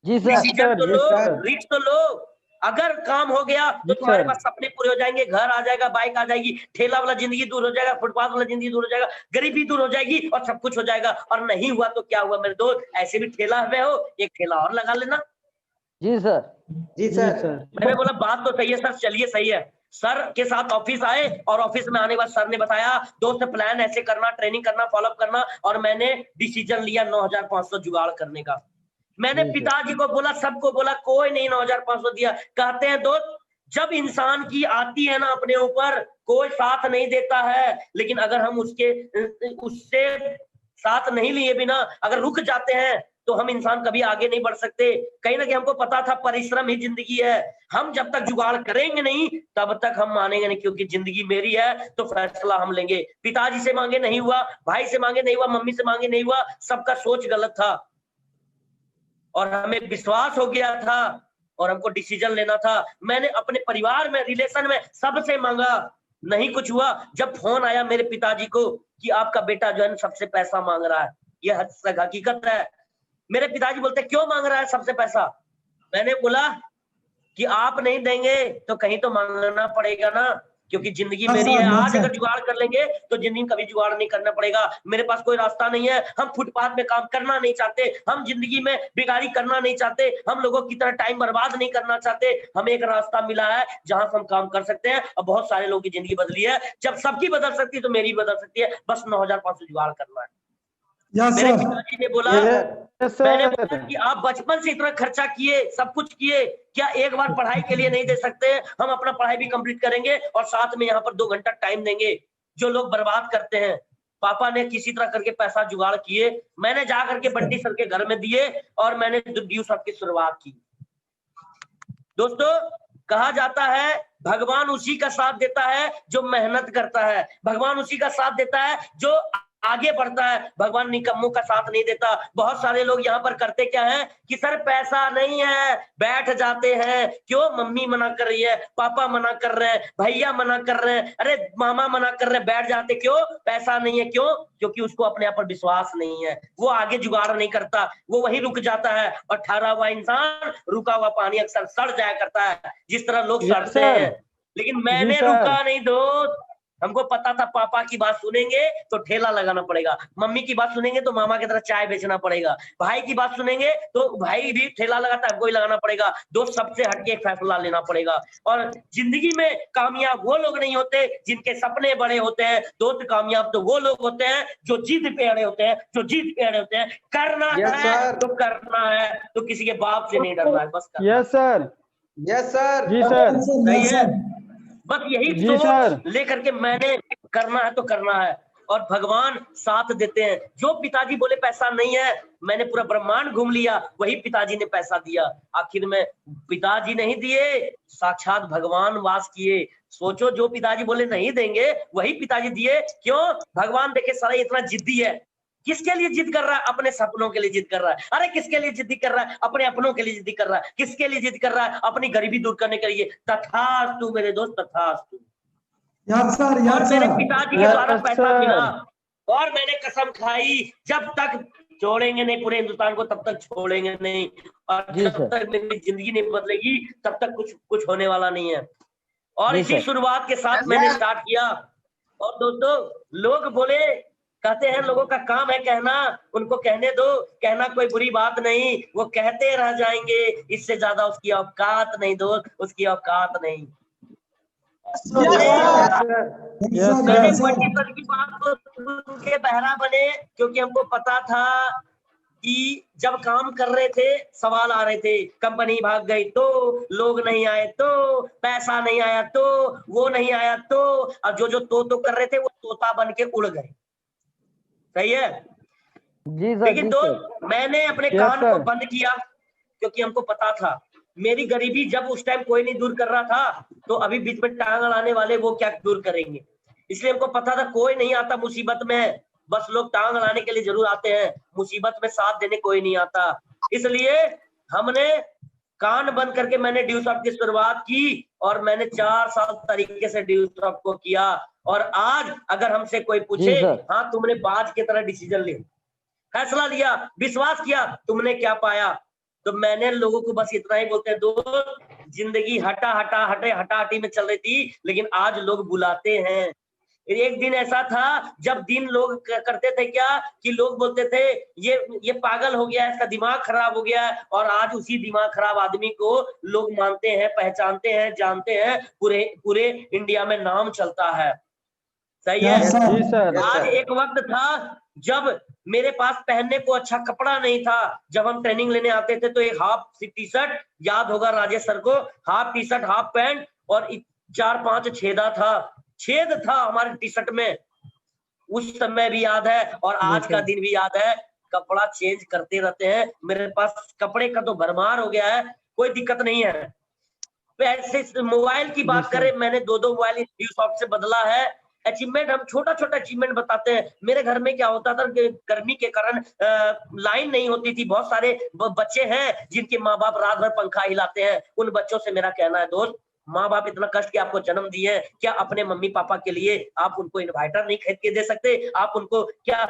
जी सर, डिसीजन तो लो, सर। रिस्क तो लो। अगर काम हो गया तो तुम्हारे पास सपने पूरे हो जाएंगे, घर आ जाएगा, बाइक आ जाएगी, ठेला वाला जिंदगी दूर हो जाएगा, फुटपाथ वाला जिंदगी दूर हो जाएगा, गरीबी दूर हो जाएगी और सब कुछ हो जाएगा। और नहीं हुआ तो क्या हुआ मेरे दोस्त, ऐसे भी ठेला में हो, एक ठेला और लगा लेना। जी सर, जी सर। मैंने बोला बात तो सही है सर, चलिए सही है। सर के साथ ऑफिस आए और ऑफिस में आने के बाद सर ने बताया दोस्त प्लान ऐसे करना, ट्रेनिंग करना, फॉलोअप करना, और मैंने डिसीजन लिया 9,500 जुगाड़ करने का। मैंने पिताजी को बोला, सबको बोला, कोई नहीं 9,500 दिया। कहते हैं दोस्त जब इंसान की आती है ना अपने ऊपर, कोई साथ नहीं देता है, लेकिन अगर हम उससे साथ नहीं लिए बिना अगर रुक जाते हैं तो हम इंसान कभी आगे नहीं बढ़ सकते। कहीं ना कहीं हमको पता था परिश्रम ही जिंदगी है। हम जब तक जुगाड़ करेंगे नहीं तब तक हम मानेंगे नहीं, क्योंकि जिंदगी मेरी है तो फैसला हम लेंगे। पिताजी से मांगे नहीं हुआ, भाई से मांगे नहीं हुआ, मम्मी से मांगे नहीं हुआ, सबका सोच गलत था और हमें विश्वास हो गया था और हमको डिसीजन लेना था। मैंने अपने परिवार में, रिलेशन में सबसे मांगा, नहीं कुछ हुआ। जब फोन आया मेरे पिताजी को कि आपका बेटा जो है सबसे पैसा मांग रहा है, यह हकीकत है। मेरे पिताजी बोलते क्यों मांग रहा है सबसे पैसा? मैंने बोला कि आप नहीं देंगे तो कहीं तो मांगना पड़ेगा ना, क्योंकि जिंदगी मेरी है। आज अगर जुगाड़ कर लेंगे तो जिंदगी कभी जुगाड़ नहीं करना पड़ेगा। मेरे पास कोई रास्ता नहीं है, हम फुटपाथ में काम करना नहीं चाहते, हम जिंदगी में बिगाड़ी करना नहीं चाहते, हम लोगों की तरह टाइम बर्बाद नहीं करना चाहते। हमें एक रास्ता मिला है जहां से हम काम कर सकते हैं और बहुत सारे लोगों की जिंदगी बदली है। जब सबकी बदल सकती है तो मेरी बदल सकती है, बस 9,500 जुगाड़ करना है। मेरे पिताजी ने बोला, मैंने बोला कि आप बचपन से इतना खर्चा किए, सब कुछ किए, क्या एक बार पढ़ाई के लिए नहीं दे सकते? हम अपना पढ़ाई भी कंप्लीट करेंगे और साथ में यहाँ पर 2 घंटा टाइम देंगे। जो लोग बर्बाद करते हैं, पापा ने किसी तरह करके पैसा जुगाड़ किए, मैंने जा करके बंटी सर के घर में दिए और मैंने ड्यू सब की शुरुआत की। दोस्तों कहा जाता है भगवान उसी का साथ देता है जो मेहनत करता है, भगवान उसी का साथ देता है जो आगे बढ़ता है, भगवान निकम्मों का साथ नहीं देता। बहुत सारे लोग यहाँ पर करते क्या है कि सर पैसा नहीं है, बैठ जाते हैं। क्यों? मम्मी मना कर रही है, पापा मना कर रहे हैं, भैया मना कर रहे हैं, अरे मामा मना कर रहे हैं, बैठ जाते। क्यों? पैसा नहीं है। क्यों? क्योंकि उसको अपने आप पर विश्वास नहीं है, वो आगे जुगाड़ नहीं करता, वो वही रुक जाता है। और ठहरा हुआ इंसान, रुका हुआ पानी अक्सर सड़ जाया करता है, जिस तरह लोग सड़ते हैं। लेकिन मैंने रुका नहीं दोस्त, हमको पता था पापा की बात सुनेंगे तो ठेला लगाना पड़ेगा, मम्मी की बात सुनेंगे तो मामा की तरह चाय बेचना पड़ेगा, भाई की बात सुनेंगे तो भाई भी ठेला लगाता है, हमको ही लगाना पड़ेगा। दोस्त सबसे हटके एक फैसला लेना पड़ेगा। और जिंदगी में कामयाब वो लोग नहीं होते जिनके सपने बड़े होते हैं दोस्त, कामयाब तो वो लोग होते हैं जो जिद पे अड़े होते हैं, जो जीत पे अड़े होते हैं। करना है तो करना है, तो किसी के बाप से नहीं डरना है, बस करना। यस सर, यस सर, जी सर, सही है, बस यही सोच लेकर के मैंने करना है तो करना है और भगवान साथ देते हैं। जो पिताजी बोले पैसा नहीं है, मैंने पूरा ब्रह्मांड घूम लिया, वही पिताजी ने पैसा दिया। आखिर में पिताजी नहीं दिए, साक्षात भगवान वास किए। सोचो, जो पिताजी बोले नहीं देंगे वही पिताजी दिए। क्यों? भगवान देखे सारा इतना जिद्दी है, किसके लिए जिद कर रहा है? अपने सपनों के लिए जिद कर रहा है। अरे किसके लिए जिद कर रहा है? अपने अपनों के लिए जिद कर रहा है। किसके लिए जिद कर रहा है? अपनी गरीबी दूर करने के लिए। तथास्तु मेरे दोस्त, तथास्तु। और मेरे पिताजी के द्वारा पैसा मिला और मैंने कसम खाई, जब तक छोड़ेंगे नहीं पूरे हिंदुस्तान को, तब तक छोड़ेंगे नहीं। और जब तक मेरी जिंदगी नहीं बदलेगी तब तक कुछ होने वाला नहीं है। और इसी शुरुआत के साथ मैंने स्टार्ट किया। और दोस्तों लोग बोले, कहते हैं लोगों का काम है कहना, उनको कहने दो, कहना कोई बुरी बात नहीं, वो कहते रह जाएंगे, इससे ज्यादा उसकी औकात नहीं दोस्त, उसकी औकात नहीं। मैंने बड़ी पर की बात को सुन के बहरा बने, क्योंकि हमको पता था कि जब काम कर रहे थे सवाल आ रहे थे, कंपनी भाग गई तो, लोग नहीं आए तो, पैसा नहीं आया तो, वो नहीं आया तो, और जो तो कर रहे थे वो तोता बन के उड़ गए। सही है जी सर। लेकिन दोस्त मैंने अपने कान को बंद किया, क्योंकि हमको पता था मेरी गरीबी जब उस टाइम कोई नहीं दूर कर रहा था, तो अभी बीच में टांग अड़ाने वाले वो क्या दूर करेंगे। इसलिए हमको पता था कोई नहीं आता मुसीबत में बस लोग टांग लाने के लिए जरूर आते हैं, मुसीबत में साथ देने कोई नहीं आता। इसलिए हमने कान बंद करके मैंने ड्यू सॉफ्ट की शुरुआत की और मैंने 4 साल तरीके से ड्यू सॉफ्ट को किया। और आज अगर हमसे कोई पूछे, हाँ तुमने बाज की तरह डिसीजन लिया, फैसला लिया, विश्वास किया, तुमने क्या पाया? तो मैंने लोगों को बस इतना ही बोलते हैं, दोस्त जिंदगी हटाहटी में चल रही थी, लेकिन आज लोग बुलाते हैं। एक दिन ऐसा था जब दिन लोग करते थे क्या कि लोग बोलते थे ये पागल हो गया है, इसका दिमाग खराब हो गया है, और आज उसी दिमाग खराब आदमी को लोग मानते हैं, पहचानते हैं, जानते हैं, पूरे इंडिया में नाम चलता है। सही है? जी सर। आज एक वक्त था जब मेरे पास पहनने को अच्छा कपड़ा नहीं था। जब हम ट्रेनिंग लेने आते थे तो एक हाफ टी शर्ट, याद होगा राजेश सर को, half T shirt, half pant और 4-5 छेद था हमारे टी शर्ट में। उस समय भी याद है और आज का दिन भी याद है। कपड़ा चेंज करते रहते हैं, मेरे पास कपड़े का तो भरमार हो गया है, कोई दिक्कत नहीं है। पैसे मोबाइल की बात करें, मैंने 2 मोबाइल ड्यू सॉफ्ट से बदला है। अचीवमेंट हम छोटा अचीवमेंट बताते हैं। मेरे घर में क्या होता था कि गर्मी के कारण लाइन नहीं होती थी। बहुत सारे बच्चे हैं जिनके माँ बाप रात भर पंखा हिलाते हैं। उन बच्चों से मेरा कहना है, दोस्त माँ बाप इतना कष्ट के आपको जन्म दिए हैं, क्या अपने मम्मी पापा के लिए आप उनको इन्वर्टर नहीं खरीद के दे सकते? आप उनको क्या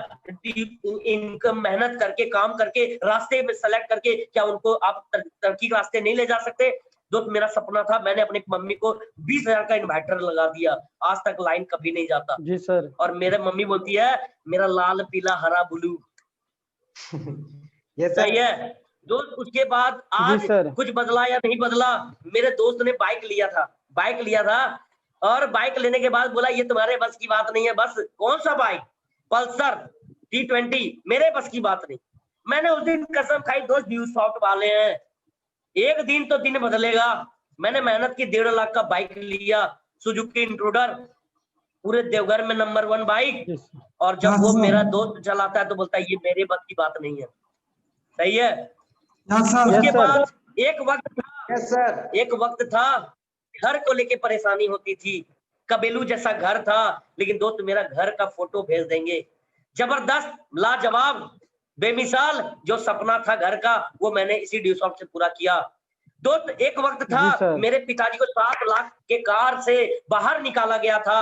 इनकम मेहनत करके काम करके रास्ते में सेलेक्ट करके क्या उनको आप तरक्की के रास्ते नहीं ले जा सकते? दोस्त मेरा सपना था, मैंने अपनी मम्मी को 20,000 का इन्वर्टर लगा दिया, आज तक लाइन कभी नहीं जाता। जी सर। और मेरे मम्मी बोलती है मेरा लाल पीला हरा ब्लू। सही है दोस्त। उसके बाद आज कुछ बदला या नहीं बदला? मेरे दोस्त ने बाइक लिया था और बाइक लेने के बाद बोला ये तुम्हारे बस की बात नहीं है। बस कौन सा बाइक? पल्सर T20, मेरे बस की बात नहीं। मैंने उस दिन कसम खाई, दोस्त ड्यू सॉफ्ट वाले हैं, एक दिन तो दिन बदलेगा। मैंने मेहनत की 1.5 लाख का बाइक लिया, सुजुकी इंट्रूडर, पूरे देवघर में नंबर 1 बाइक। और जब वो मेरा दोस्त चलाता है तो बोलता है ये मेरे बस की बात नहीं है। सही है? उसके बाद एक वक्त था घर को लेके परेशानी होती थी। कबेलू जैसा घर था, लेकिन दोस्त मेरा घर का फोटो भेज देंगे, जबरदस्त, लाजवाब, बेमिसाल जो सपना था घर का, वो मैंने इसी ड्यू सॉफ्ट से पूरा किया। दोस्त एक वक्त था मेरे पिताजी को 7 लाख के कार से बाहर निकाला गया था।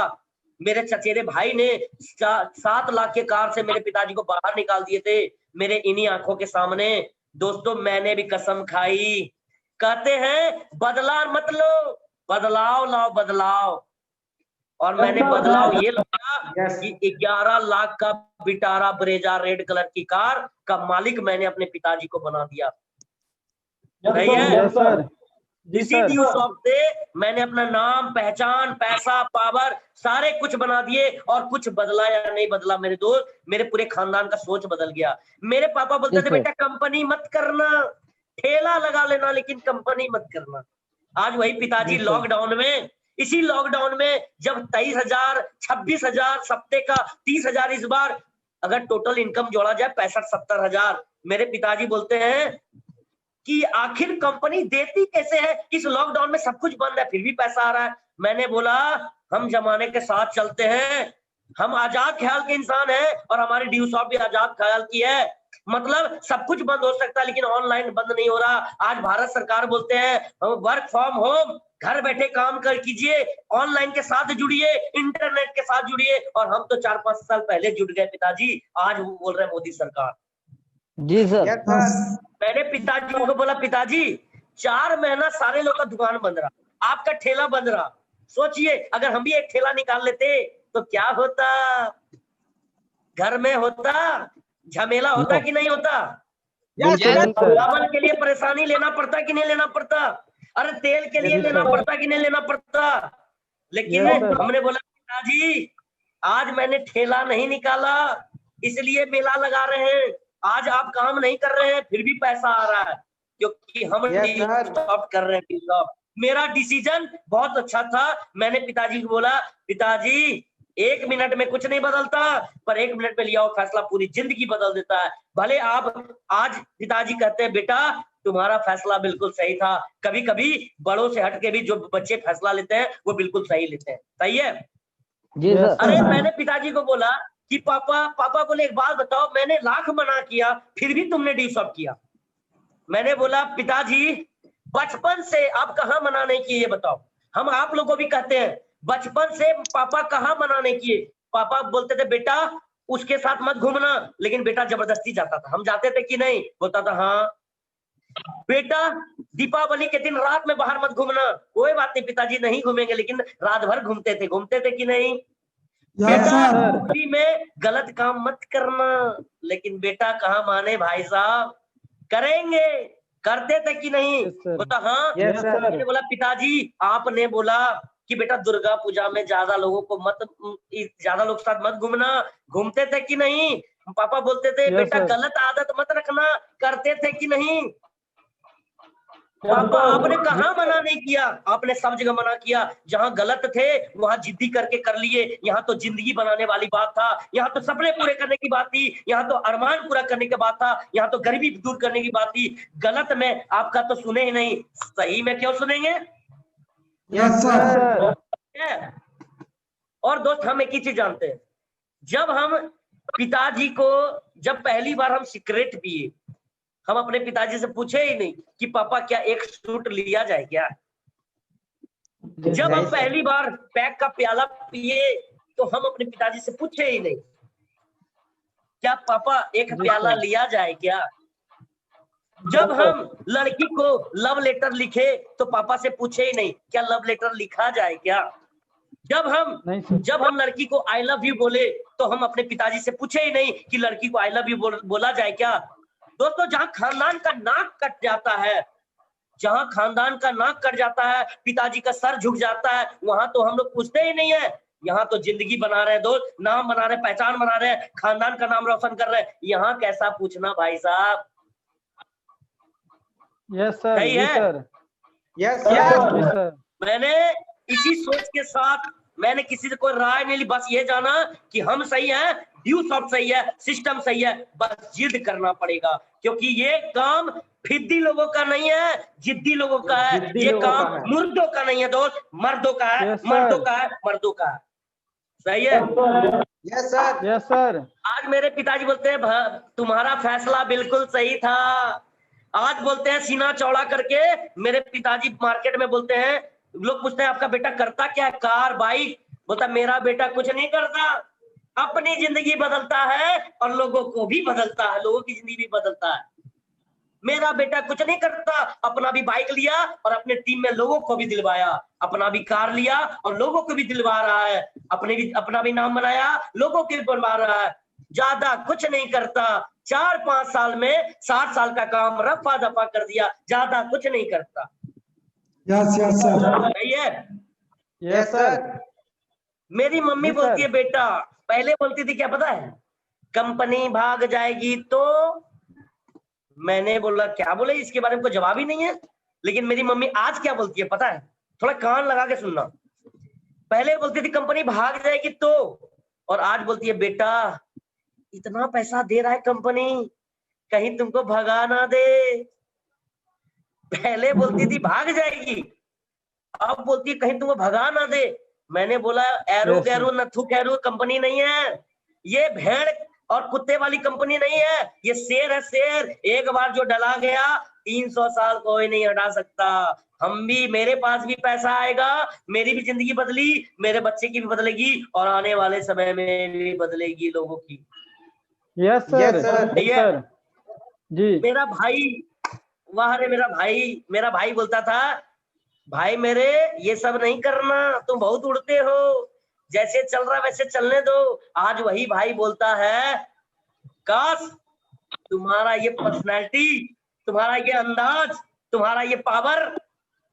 मेरे चचेरे भाई ने 7 लाख के कार से मेरे पिताजी को बाहर निकाल दिए थे, मेरे इन्हीं आंखों के सामने। दोस्तों मैंने भी कसम खाई। कहते हैं बदला मत लो, बदलाव लाओ, बदलाव। और मैंने बदलाव ये लाया कि 11 लाख का विटारा ब्रेजा रेड कलर की कार का मालिक मैंने अपने पिताजी को बना दिया। सही है? इसी ड्यू सॉफ्ट से मैंने अपना नाम, पहचान, पैसा, पावर सारे कुछ बना दिए। और कुछ बदला या नहीं बदला मेरे दोस्त, मेरे पूरे खानदान का सोच बदल गया। मेरे पापा बोलते थे बेटा कंपनी मत करना, ठेला लगा लेना, लेकिन कंपनी मत करना। आज वही पिताजी लॉकडाउन में, इसी लॉकडाउन में जब 23,000, 26,000 सप्ते का, 30,000 इस बार, अगर टोटल इनकम जोड़ा जाए 65-70,000, मेरे पिताजी बोलते हैं कि आखिर कंपनी देती कैसे है? इस लॉकडाउन में सब कुछ बंद है फिर भी पैसा आ रहा है। मैंने बोला हम जमाने के साथ चलते हैं, हम आजाद ख्याल के इंसान हैं और हमारी ड्यू सॉफ्ट भी आजाद ख्याल की है। मतलब सब कुछ बंद हो सकता है लेकिन ऑनलाइन बंद नहीं हो रहा। आज भारत सरकार बोलते हैं वर्क फ्रॉम होम, घर बैठे काम कर कीजिए, ऑनलाइन के साथ जुड़िए, इंटरनेट के साथ जुड़िए। और हम तो 4-5 साल पहले जुड़ गए पिताजी, आज वो बोल रहे हैं मोदी सरकार। जी सर। मैंने पिताजी को बोला पिताजी 4 महीना सारे लोग का दुकान बंद रहा, आपका ठेला बंद रहा। सोचिए अगर हम भी एक ठेला निकाल लेते तो क्या होता? घर में होता झमेला होता कि नहीं होता? चावल के लिए परेशानी लेना पड़ता कि नहीं लेना पड़ता? अरे तेल के लिए लेना पड़ता कि नहीं लेना पड़ता? लेकिन हमने बोला पिताजी आज मैंने ठेला नहीं निकाला इसलिए मेला लगा रहे हैं, आज आप काम नहीं कर रहे हैं फिर भी पैसा आ रहा है क्योंकि हम स्टॉप कर रहे हैं। मेरा डिसीजन बहुत अच्छा था। मैंने पिताजी को बोला पिताजी 1 मिनट में कुछ नहीं बदलता, पर 1 मिनट में लिया हुआ फैसला पूरी जिंदगी बदल देता है। भले आप आज पिताजी कहते हैं बेटा तुम्हारा फैसला बिल्कुल सही था। कभी कभी बड़ों से हटके भी जो बच्चे फैसला लेते हैं वो बिल्कुल सही लेते हैं। सही है? जी सर। अरे मैंने पिताजी को बोला कि पापा बोले एक बात बताओ, मैंने लाख मना किया फिर भी तुमने डी शॉप किया। मैंने बोला पिताजी बचपन से आप कहाँ मना नहीं किए ये बताओ। हम आप लोगों को भी कहते हैं बचपन से पापा कहाँ मना नहीं किए। पापा बोलते थे बेटा उसके साथ मत घूमना, लेकिन बेटा जबरदस्ती जाता था। हम जाते थे कि नहीं? बोलता था हाँ। बेटा दीपावली के दिन रात में बाहर मत घूमना, कोई बात नहीं पिताजी नहीं घूमेंगे, लेकिन रात भर घूमते थे कि नहीं? बेटा होली में गलत काम मत करना, लेकिन बेटा कहाँ माने भाई साहब, करेंगे, करते थे कि नहीं? बोलता हाँ। मैंने बोला पिताजी आपने बोला कि बेटा दुर्गा पूजा में ज्यादा लोग के साथ मत घूमना, घूमते थे कि नहीं? पापा बोलते थे बेटा गलत आदत मत रखना, करते थे कि नहीं? पापा आपने कहाँ मना नहीं किया? आपने सब जगह मना किया। जहाँ गलत थे वहां जिद्दी करके कर लिए। यहाँ तो जिंदगी बनाने वाली बात था, यहाँ तो सपने पूरे करने की बात थी, यहाँ तो अरमान पूरा करने की बात था, यहाँ तो गरीबी दूर करने की बात थी। गलत में आपका तो सुने ही नहीं, सही में क्यों सुनेंगे? Yes sir. और दोस्त हम एक ही चीज जानते हैं, जब हम पिताजी को जब पहली बार हम सिगरेट पिए, हम अपने पिताजी से पूछे ही नहीं कि पापा क्या एक सूट लिया जाए क्या? जब हम पहली बार पैक का प्याला पिए तो हम अपने पिताजी से पूछे ही नहीं क्या पापा एक प्याला लिया जाए क्या? जब हम लड़की को लव लेटर लिखे तो पापा से पूछे ही नहीं क्या लव लेटर लिखा जाए क्या? जब हम लड़की को आई लव यू बोले तो हम अपने पिताजी से पूछे ही नहीं कि लड़की को आई लव यू बोला जाए क्या? दोस्तों जहां खानदान का नाक कट जाता है, जहां खानदान का नाक कट जाता है, पिताजी का सर झुक जाता है, वहां तो हम लोग पूछते ही नहीं है। यहाँ तो जिंदगी बना रहे हैं दोस्त, नाम बना रहे, पहचान बना रहे हैं, खानदान का नाम रोशन कर रहे हैं। यहाँ कैसा पूछना भाई साहब? Yes sir. सही है? Yes sir. मैंने इसी सोच के साथ मैंने किसी से कोई राय नहीं ली, बस ये जाना कि हम सही हैं, ड्यू सब सही है, सिस्टम सही है, बस जिद करना पड़ेगा, क्योंकि ये काम फिद्दी लोगों का नहीं है, जिद्दी लोगों का है। ये काम मुर्दों का नहीं है दोस्त, मर्दों का है, मर्दों का है, मर्दों का है। सही है? Yes sir. Yes sir. आज मेरे पिताजी बोलते हैं तुम्हारा फैसला बिल्कुल सही था। आज बोलते हैं सीना चौड़ा करके, मेरे पिताजी मार्केट में बोलते हैं, लोग पूछते हैं आपका बेटा करता क्या है, कार बाइक? बोलता मेरा बेटा कुछ नहीं करता, अपनी जिंदगी बदलता है और लोगों को भी बदलता है, लोगों की जिंदगी भी बदलता है। मेरा बेटा कुछ नहीं करता, अपना भी बाइक लिया और अपने टीम में लोगों को भी दिलवाया, अपना भी कार लिया और लोगों को भी दिलवा रहा है, अपना भी नाम बनाया, लोगों को भी बनवा रहा है। ज्यादा कुछ नहीं करता, 4-5 साल में 60 साल का काम रफा दफा कर दिया, ज्यादा कुछ नहीं करता। Yes yes sir. सही है? Yes sir. मेरी मम्मी बोलती है बेटा, पहले बोलती थी क्या पता है, कंपनी भाग जाएगी तो। मैंने बोला क्या बोले, इसके बारे में कोई जवाब ही नहीं है। लेकिन मेरी मम्मी आज क्या बोलती है पता है, थोड़ा कान लगा के सुनना। पहले बोलती थी कंपनी भाग जाएगी तो, और आज बोलती है बेटा इतना पैसा दे रहा है कंपनी, कहीं तुमको भगा ना दे। पहले बोलती थी भाग जाएगी, अब बोलती है कहीं तुमको भगा ना दे। मैंने बोला arrow Gairo Nathu Cairo company नहीं है, ये भेड़ और कुत्ते वाली कंपनी नहीं है, ये शेर है, शेर। एक बार जो डला गया 300 साल कोई नहीं हटा सकता। हम भी, मेरे पास भी पैसा आएगा, मेरी भी जिंदगी बदली, मेरे बच्चे की भी बदलेगी और आने वाले समय में भी बदलेगी लोगों की। Yes sir. जी। मेरा भाई वहां रे, मेरा भाई बोलता था भाई मेरे ये सब नहीं करना, तुम बहुत उड़ते हो, जैसे चल रहा वैसे चलने दो। आज वही भाई बोलता है काश तुम्हारा ये पर्सनैलिटी, तुम्हारा ये अंदाज, तुम्हारा ये पावर,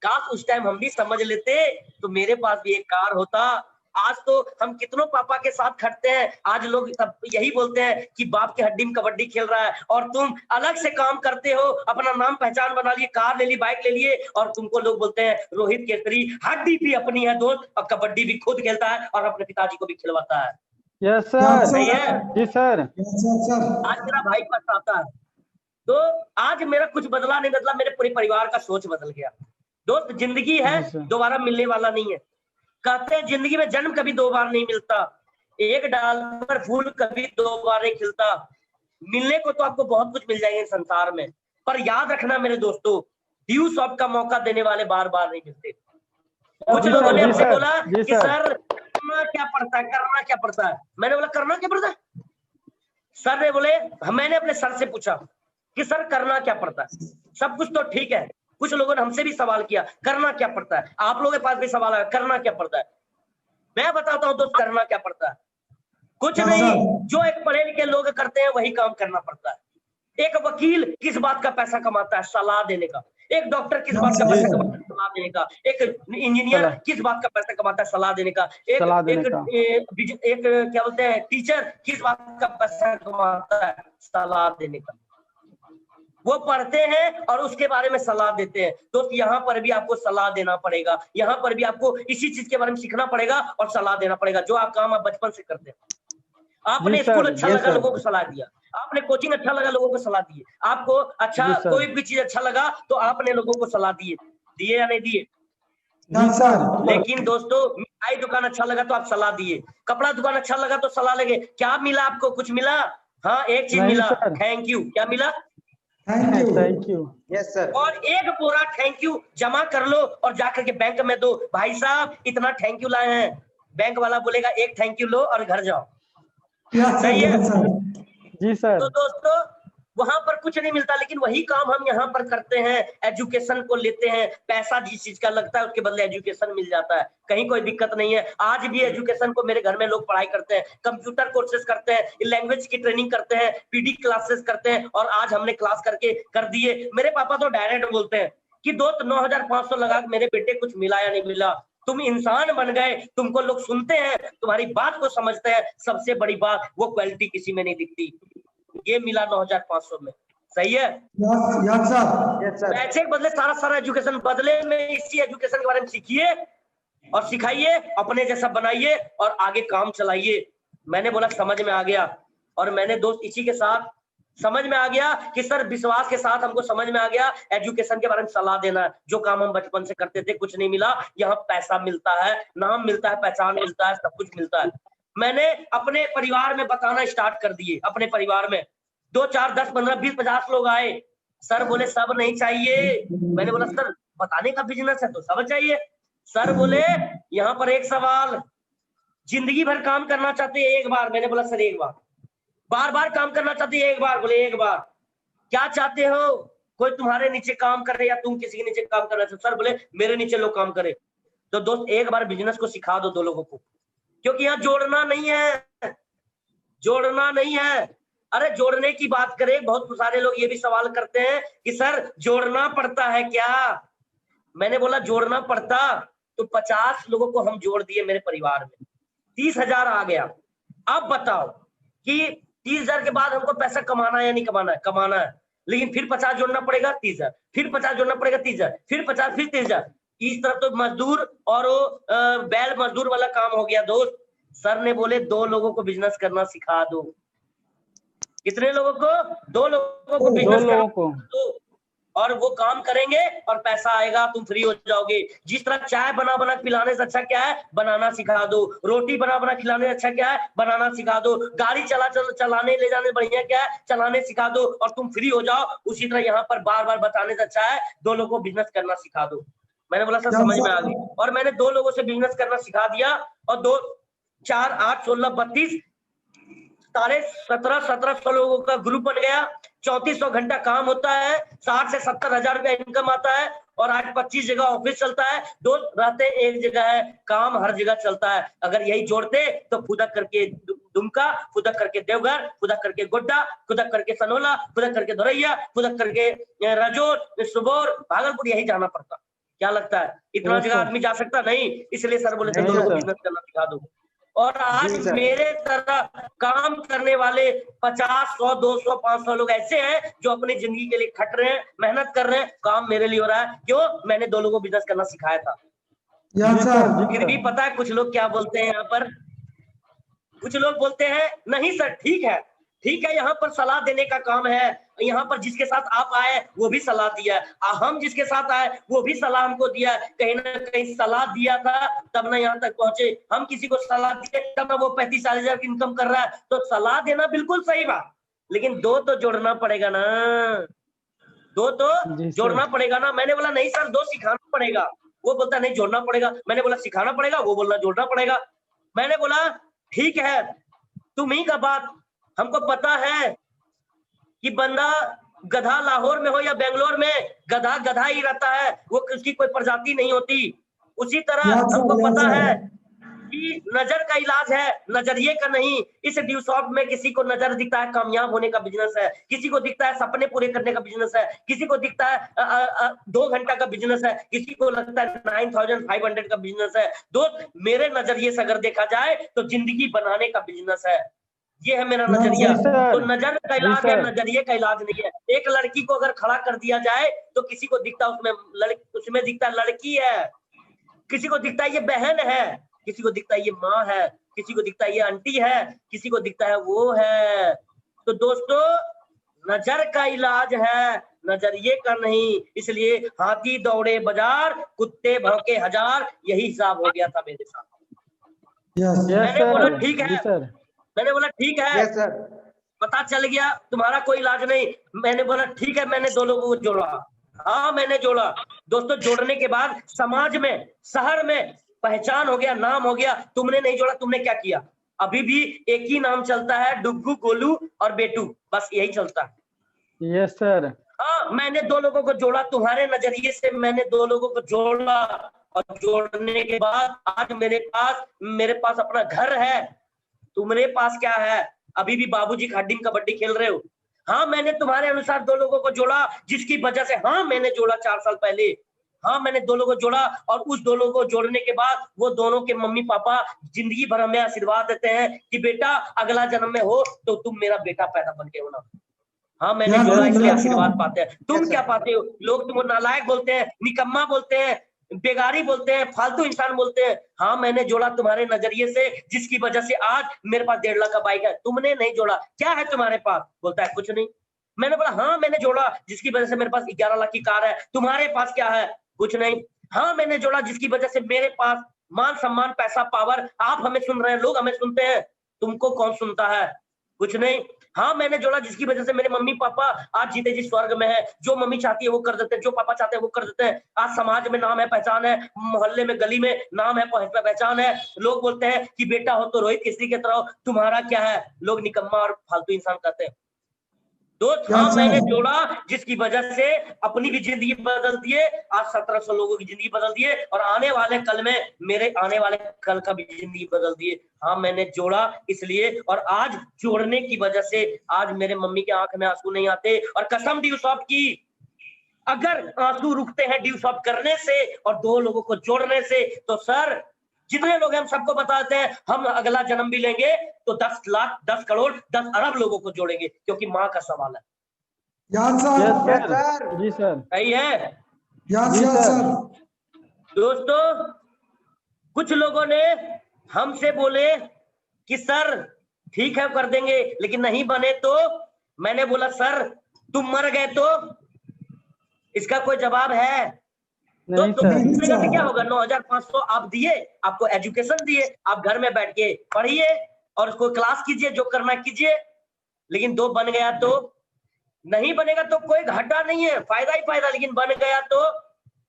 काश उस टाइम हम भी समझ लेते तो मेरे पास भी एक कार होता। आज तो हम कितनों पापा के साथ खटते हैं, आज लोग सब यही बोलते हैं कि बाप की हड्डी में कबड्डी खेल रहा है, और तुम अलग से काम करते हो, अपना नाम पहचान बना लिए, कार ले ली, बाइक ले लिए, और तुमको लोग बोलते हैं रोहित केसरी, हड्डी भी अपनी है दोस्त, और कबड्डी भी खुद खेलता है और अपने पिताजी को भी खिलवाता है। Yes sir. सही है? जी सर। आज मेरा भाई पछताता है, तो आज मेरा कुछ बदला नहीं बदला, मेरे पूरे परिवार का सोच बदल गया। दोस्त जिंदगी है, दोबारा मिलने वाला नहीं है। कहते हैं जिंदगी में जन्म कभी 2 बार नहीं मिलता, एक डाल पर फूल कभी 2 बार नहीं खिलता। मिलने को तो आपको बहुत कुछ मिल जाएंगे संसार में, पर याद रखना मेरे दोस्तों, ड्यू शॉप का मौका देने वाले बार बार नहीं मिलते। कुछ लोगों ने हमसे बोला कि सर करना क्या पड़ता है, करना क्या पड़ता है। मैंने बोला करना क्या पड़ता है? सर ने बोले, मैंने अपने सर से पूछा कि सर करना क्या पड़ता है? सब कुछ तो ठीक है, कुछ लोगों ने हमसे भी सवाल किया करना क्या पड़ता है, आप लोगों के पास भी सवाल आया करना क्या पड़ता है। मैं बताता हूं दोस्त, करना क्या पड़ता है, कुछ नहीं, जो एक पढ़े लिखे लोग करते हैं वही काम करना पड़ता है। एक वकील किस बात का पैसा कमाता है? सलाह देने का। एक डॉक्टर किस बात का पैसा कमाता है? सलाह देने का। एक इंजीनियर किस बात का पैसा कमाता है? सलाह देने का। एक क्या बोलते हैं, टीचर किस बात का पैसा कमाता है? सलाह देने का। वो पढ़ते हैं और उसके बारे में सलाह देते हैं। तो यहाँ पर भी आपको सलाह देना पड़ेगा, यहाँ पर भी आपको इसी चीज के बारे में सीखना पड़ेगा और सलाह देना पड़ेगा, जो आप काम आप बचपन से करते हैं। आपने स्कूल अच्छा लगा, लोगों को सलाह दिया। आपने कोचिंग अच्छा लगा, लोगों को सलाह दिए। आपको अच्छा कोई भी चीज अच्छा लगा तो आपने लोगों को सलाह दिए या नहीं दिए? लेकिन दोस्तों, मिठाई दुकान अच्छा लगा तो आप सलाह दिए, कपड़ा दुकान अच्छा लगा तो सलाह लगे। क्या मिला आपको? कुछ मिला? हाँ, एक चीज मिला, थैंक यू। क्या मिला? Thank you. Yes sir. और एक पूरा थैंक यू जमा कर लो और जाकर के बैंक में दो। भाई साहब इतना थैंक यू लाए हैं। बैंक वाला बोलेगा एक थैंक यू लो और घर जाओ। सही है जी सर। तो दोस्तों, वहां पर कुछ नहीं मिलता, लेकिन वही काम हम यहाँ पर करते हैं। एजुकेशन को लेते हैं, पैसा जिस चीज का लगता है उसके बदले एजुकेशन मिल जाता है, कहीं कोई दिक्कत नहीं है। आज भी एजुकेशन को मेरे घर में लोग पढ़ाई करते हैं, कंप्यूटर कोर्सेज करते हैं, लैंग्वेज की ट्रेनिंग करते हैं, पीडी क्लासेस करते हैं। और आज हमने क्लास करके कर दिए। मेरे पापा तो डायरेक्ट बोलते हैं कि दोस्त 9,500 लगा मेरे बेटे कुछ मिला या नहीं मिला, तुम इंसान बन गए, तुमको लोग सुनते हैं, तुम्हारी बात को समझते हैं। सबसे बड़ी बात, वो क्वालिटी किसी में नहीं दिखती। ये मिला 9,500 में। सही है? पैसे के बदले सारा एजुकेशन, बदले में इसी एजुकेशन के बारे में सीखिए और सिखाइए, अपने जैसा बनाइए और आगे काम चलाइए। मैंने बोला समझ में आ गया, और मैंने दोस्त इसी के साथ समझ में आ गया कि सर विश्वास के साथ हमको समझ में आ गया एजुकेशन के बारे में सलाह देना। जो काम हम बचपन से करते थे, कुछ नहीं मिला, यहाँ पैसा मिलता है, नाम मिलता है, पहचान मिलता है, सब कुछ मिलता है। मैंने अपने परिवार में बताना स्टार्ट कर दिए। अपने परिवार में 2, 4, 10, 15, 20, 50 लोग आए। सर बोले सब नहीं चाहिए। मैंने बोला सर बताने का बिजनेस है तो सब चाहिए। सर बोले यहाँ पर एक सवाल, जिंदगी भर काम करना चाहते हैं एक बार? मैंने बोला सर एक बार। बार बार काम करना चाहते हैं एक बार? बोले एक बार। क्या चाहते हो? कोई तुम्हारे नीचे काम करे या तुम किसी के नीचे काम करना चाहते? सर बोले मेरे नीचे लोग काम करे। तो दोस्त एक बार बिजनेस को सिखा दो 2 लोगों को, क्योंकि यहाँ जोड़ना नहीं है, जोड़ना नहीं है। अरे जोड़ने की बात करें, बहुत सारे लोग ये भी सवाल करते हैं कि सर जोड़ना पड़ता है क्या? मैंने बोला जोड़ना पड़ता तो 50 लोगों को हम जोड़ दिए मेरे परिवार में, 30,000 आ गया। अब बताओ कि 30,000 के बाद हमको पैसा कमाना है या नहीं कमाना है? कमाना है, लेकिन फिर 50 जोड़ना पड़ेगा, 30,000, फिर 50 जोड़ना पड़ेगा, 30,000, फिर 50, फिर 30,000। इस तरफ तो मजदूर और वो बैल मजदूर वाला काम हो गया दोस्त। सर ने बोले 2 लोगों को बिजनेस करना सिखा दो। कितने लोगों को? 2 लोगों को बिजनेस करना दो, और वो काम करेंगे और पैसा आएगा, तुम फ्री हो जाओगे। जिस तरह चाय बना बना पिलाने से अच्छा क्या है? बनाना सिखा दो। रोटी बना बना खिलाने से अच्छा क्या है? बनाना सिखा दो। गाड़ी चलाने ले जाने बढ़िया क्या है? चलाने सिखा दो और तुम फ्री हो जाओ। उसी तरह यहाँ पर बार बार बताने से अच्छा है 2 लोगों को बिजनेस करना सिखा दो। मैंने बोला सर समझ में आ गई, और मैंने 2 लोगों से बिजनेस करना सिखा दिया। और 2, 4, 8, 16, 32, 1700 लोगों का ग्रुप बन गया। 3400 घंटा काम होता है, 60 से 70 हजार रुपया इनकम आता है। और आज 25 जगह ऑफिस चलता है, 2 रहते एक जगह है, काम हर जगह चलता है। अगर यही जोड़ते तो फुदक करके दुमका, फुदक करके देवघर, फुदक करके गोड्डा, फुदक करके सनोला, फुदक करके धोरैया, फुदक करके रजोर, सुबोर, भागलपुर, यही जाना पड़ता। क्या लगता है इतना जगह आदमी जा सकता? नहीं। इसलिए सर बोले थे 2 लोगों को बिजनेस करना सिखा दो। और आज मेरे तरह काम करने वाले 50, 100, 200, 500 लोग ऐसे हैं जो अपनी जिंदगी के लिए खट रहे हैं, मेहनत कर रहे हैं, काम मेरे लिए हो रहा है। क्यों? मैंने 2 लोगों को बिजनेस करना सिखाया था। फिर भी पता है कुछ लोग क्या बोलते हैं यहाँ पर? कुछ लोग बोलते हैं नहीं सर ठीक है, ठीक है, यहाँ पर सलाह देने का काम है, यहाँ पर जिसके साथ आप आए वो भी सलाह दिया, हम जिसके साथ आए वो भी सलाह हमको दिया, कहीं ना कहीं सलाह दिया था तब ना यहाँ तक पहुंचे। हम किसी को सलाह दिए तब ना वो 35-40 हजार की इनकम कर रहा है, तो सलाह देना बिल्कुल सही बात, लेकिन दो तो जोड़ना पड़ेगा ना, दो तो जोड़ना पड़ेगा ना। मैंने बोला नहीं सर, दो सिखाना पड़ेगा, वो बोलता नहीं जोड़ना पड़ेगा। मैंने बोला सिखाना पड़ेगा, वो बोलना जोड़ना पड़ेगा। मैंने बोला ठीक है, तुम ही का बात, हमको पता है कि बंदा गधा लाहौर में हो या बेंगलोर में, गधा गधा ही रहता है, वो उसकी कोई प्रजाति नहीं होती। उसी तरह हमको पता है कि नजर का इलाज है, नजरिए का नहीं। इस ड्यू शॉप में किसी को नजर दिखता है कामयाब होने का बिजनेस है, किसी को दिखता है सपने पूरे करने का बिजनेस है, किसी को दिखता है 2 घंटा का बिजनेस है, किसी को लगता है 9500 का बिजनेस है। दोस्त, मेरे नजरिए से अगर देखा जाए तो जिंदगी बनाने का बिजनेस है, ये है मेरा नजरिया। तो नजर का इलाज है, नजरिए का इलाज नहीं है। एक लड़की को अगर खड़ा कर दिया जाए तो किसी को दिखता है उसमें दिखता है लड़की है, किसी को दिखता है ये बहन है, किसी को दिखता है ये माँ है, किसी को दिखता है ये आंटी है, किसी को दिखता है वो है। तो दोस्तों, नजर का इलाज है, नजरिए का नहीं। इसलिए हाथी दौड़े बाजार, कुत्ते भौंके हजार, यही हिसाब हो गया था मेरे साथ। मैंने बोला ठीक है, मैंने बोला ठीक है, पता चल गया तुम्हारा कोई इलाज नहीं। मैंने बोला ठीक है, मैंने 2 लोगों को जोड़ा। हाँ, मैंने जोड़ा। दोस्तों, जोड़ने के बाद समाज में, शहर में पहचान हो गया, नाम हो गया। तुमने नहीं जोड़ा, तुमने क्या किया? अभी भी एक ही नाम चलता है, डुग्गू, गोलू और बेटू, बस यही चलता है। Yes sir. हाँ, मैंने 2 लोगों को जोड़ा, तुम्हारे नजरिए से मैंने 2 लोगों को जोड़ा, और जोड़ने के बाद आज मेरे पास अपना घर है। तुम्हारे पास क्या है? अभी भी बाबूजी की हड्डी में कबड्डी खेल रहे हो। हाँ, मैंने तुम्हारे अनुसार 2 लोगों को जोड़ा, जिसकी वजह से, हाँ मैंने जोड़ा 4 साल पहले, हाँ मैंने 2 लोगों को जोड़ा, और उस 2 लोगों को जोड़ने के बाद वो दोनों के मम्मी पापा जिंदगी भर हमें आशीर्वाद देते हैं कि बेटा अगला जन्म में हो तो तुम मेरा बेटा पैदा बन के होना। हाँ, मैंने जोड़ा, इसलिए आशीर्वाद पाते हैं। तुम क्या पाते हो? लोग तुमको नालायक बोलते हैं, निकम्मा बोलते हैं, बेगारी बोलते हैं, फालतू इंसान बोलते हैं। हाँ, मैंने जोड़ा तुम्हारे नजरिए से, जिसकी वजह से आज मेरे पास 1.5 लाख का बाइक है। तुमने नहीं जोड़ा। क्या है तुम्हारे पास? बोलता है कुछ नहीं। मैंने बोला हाँ मैंने जोड़ा, जिसकी वजह से मेरे पास 11 लाख की कार है। तुम्हारे पास क्या है? कुछ नहीं। हाँ, मैंने जोड़ा, जिसकी वजह से मेरे पास मान सम्मान, पैसा, पावर। आप हमें सुन रहे हैं, लोग हमें सुनते हैं, तुमको कौन सुनता है? कुछ नहीं। हाँ, मैंने जोड़ा, जिसकी वजह से मेरे मम्मी पापा आज जीते जी स्वर्ग में है। जो मम्मी चाहती है वो कर देते हैं, जो पापा चाहते हैं वो कर देते हैं। आज समाज में नाम है, पहचान है, मोहल्ले में, गली में नाम है, पहचान है। लोग बोलते हैं कि बेटा हो तो रोहित केसरी की तरह हो। तुम्हारा क्या है? लोग निकम्मा और फालतू इंसान कहते हैं। दोस्त, हाँ मैंने जोड़ा, जिसकी वजह से अपनी भी जिंदगी बदल दिए, आज 1700 लोगों की जिंदगी बदल दिए, और आने वाले कल में मेरे आने वाले कल का भी जिंदगी बदल दिए। हाँ, मैंने जोड़ा इसलिए, और आज जोड़ने की वजह से आज मेरे मम्मी के आंख में आंसू नहीं आते। और कसम ड्यू शॉप की, अगर आंसू रुकते हैं ड्यू शॉप करने से और 2 लोगों को जोड़ने से, तो सर जितने लोग हम सबको बताते हैं हम अगला जन्म भी लेंगे तो 10 लाख, 10 करोड़, 10 अरब लोगों को जोड़ेंगे, क्योंकि माँ का सवाल है। जी सर। सही है। सर। दोस्तों, कुछ लोगों ने हमसे बोले कि सर ठीक है कर देंगे, लेकिन नहीं बने तो। मैंने बोला सर तुम मर गए तो इसका कोई जवाब है? तो क्या होगा? 9500 आप दिए, आपको एजुकेशन दिए, आप घर में बैठ के पढ़िए और उसको क्लास कीजिए, जो करना कीजिए। लेकिन 2 बन गया तो, नहीं बनेगा तो कोई घाटा नहीं है, फायदा ही फायदा। लेकिन बन गया तो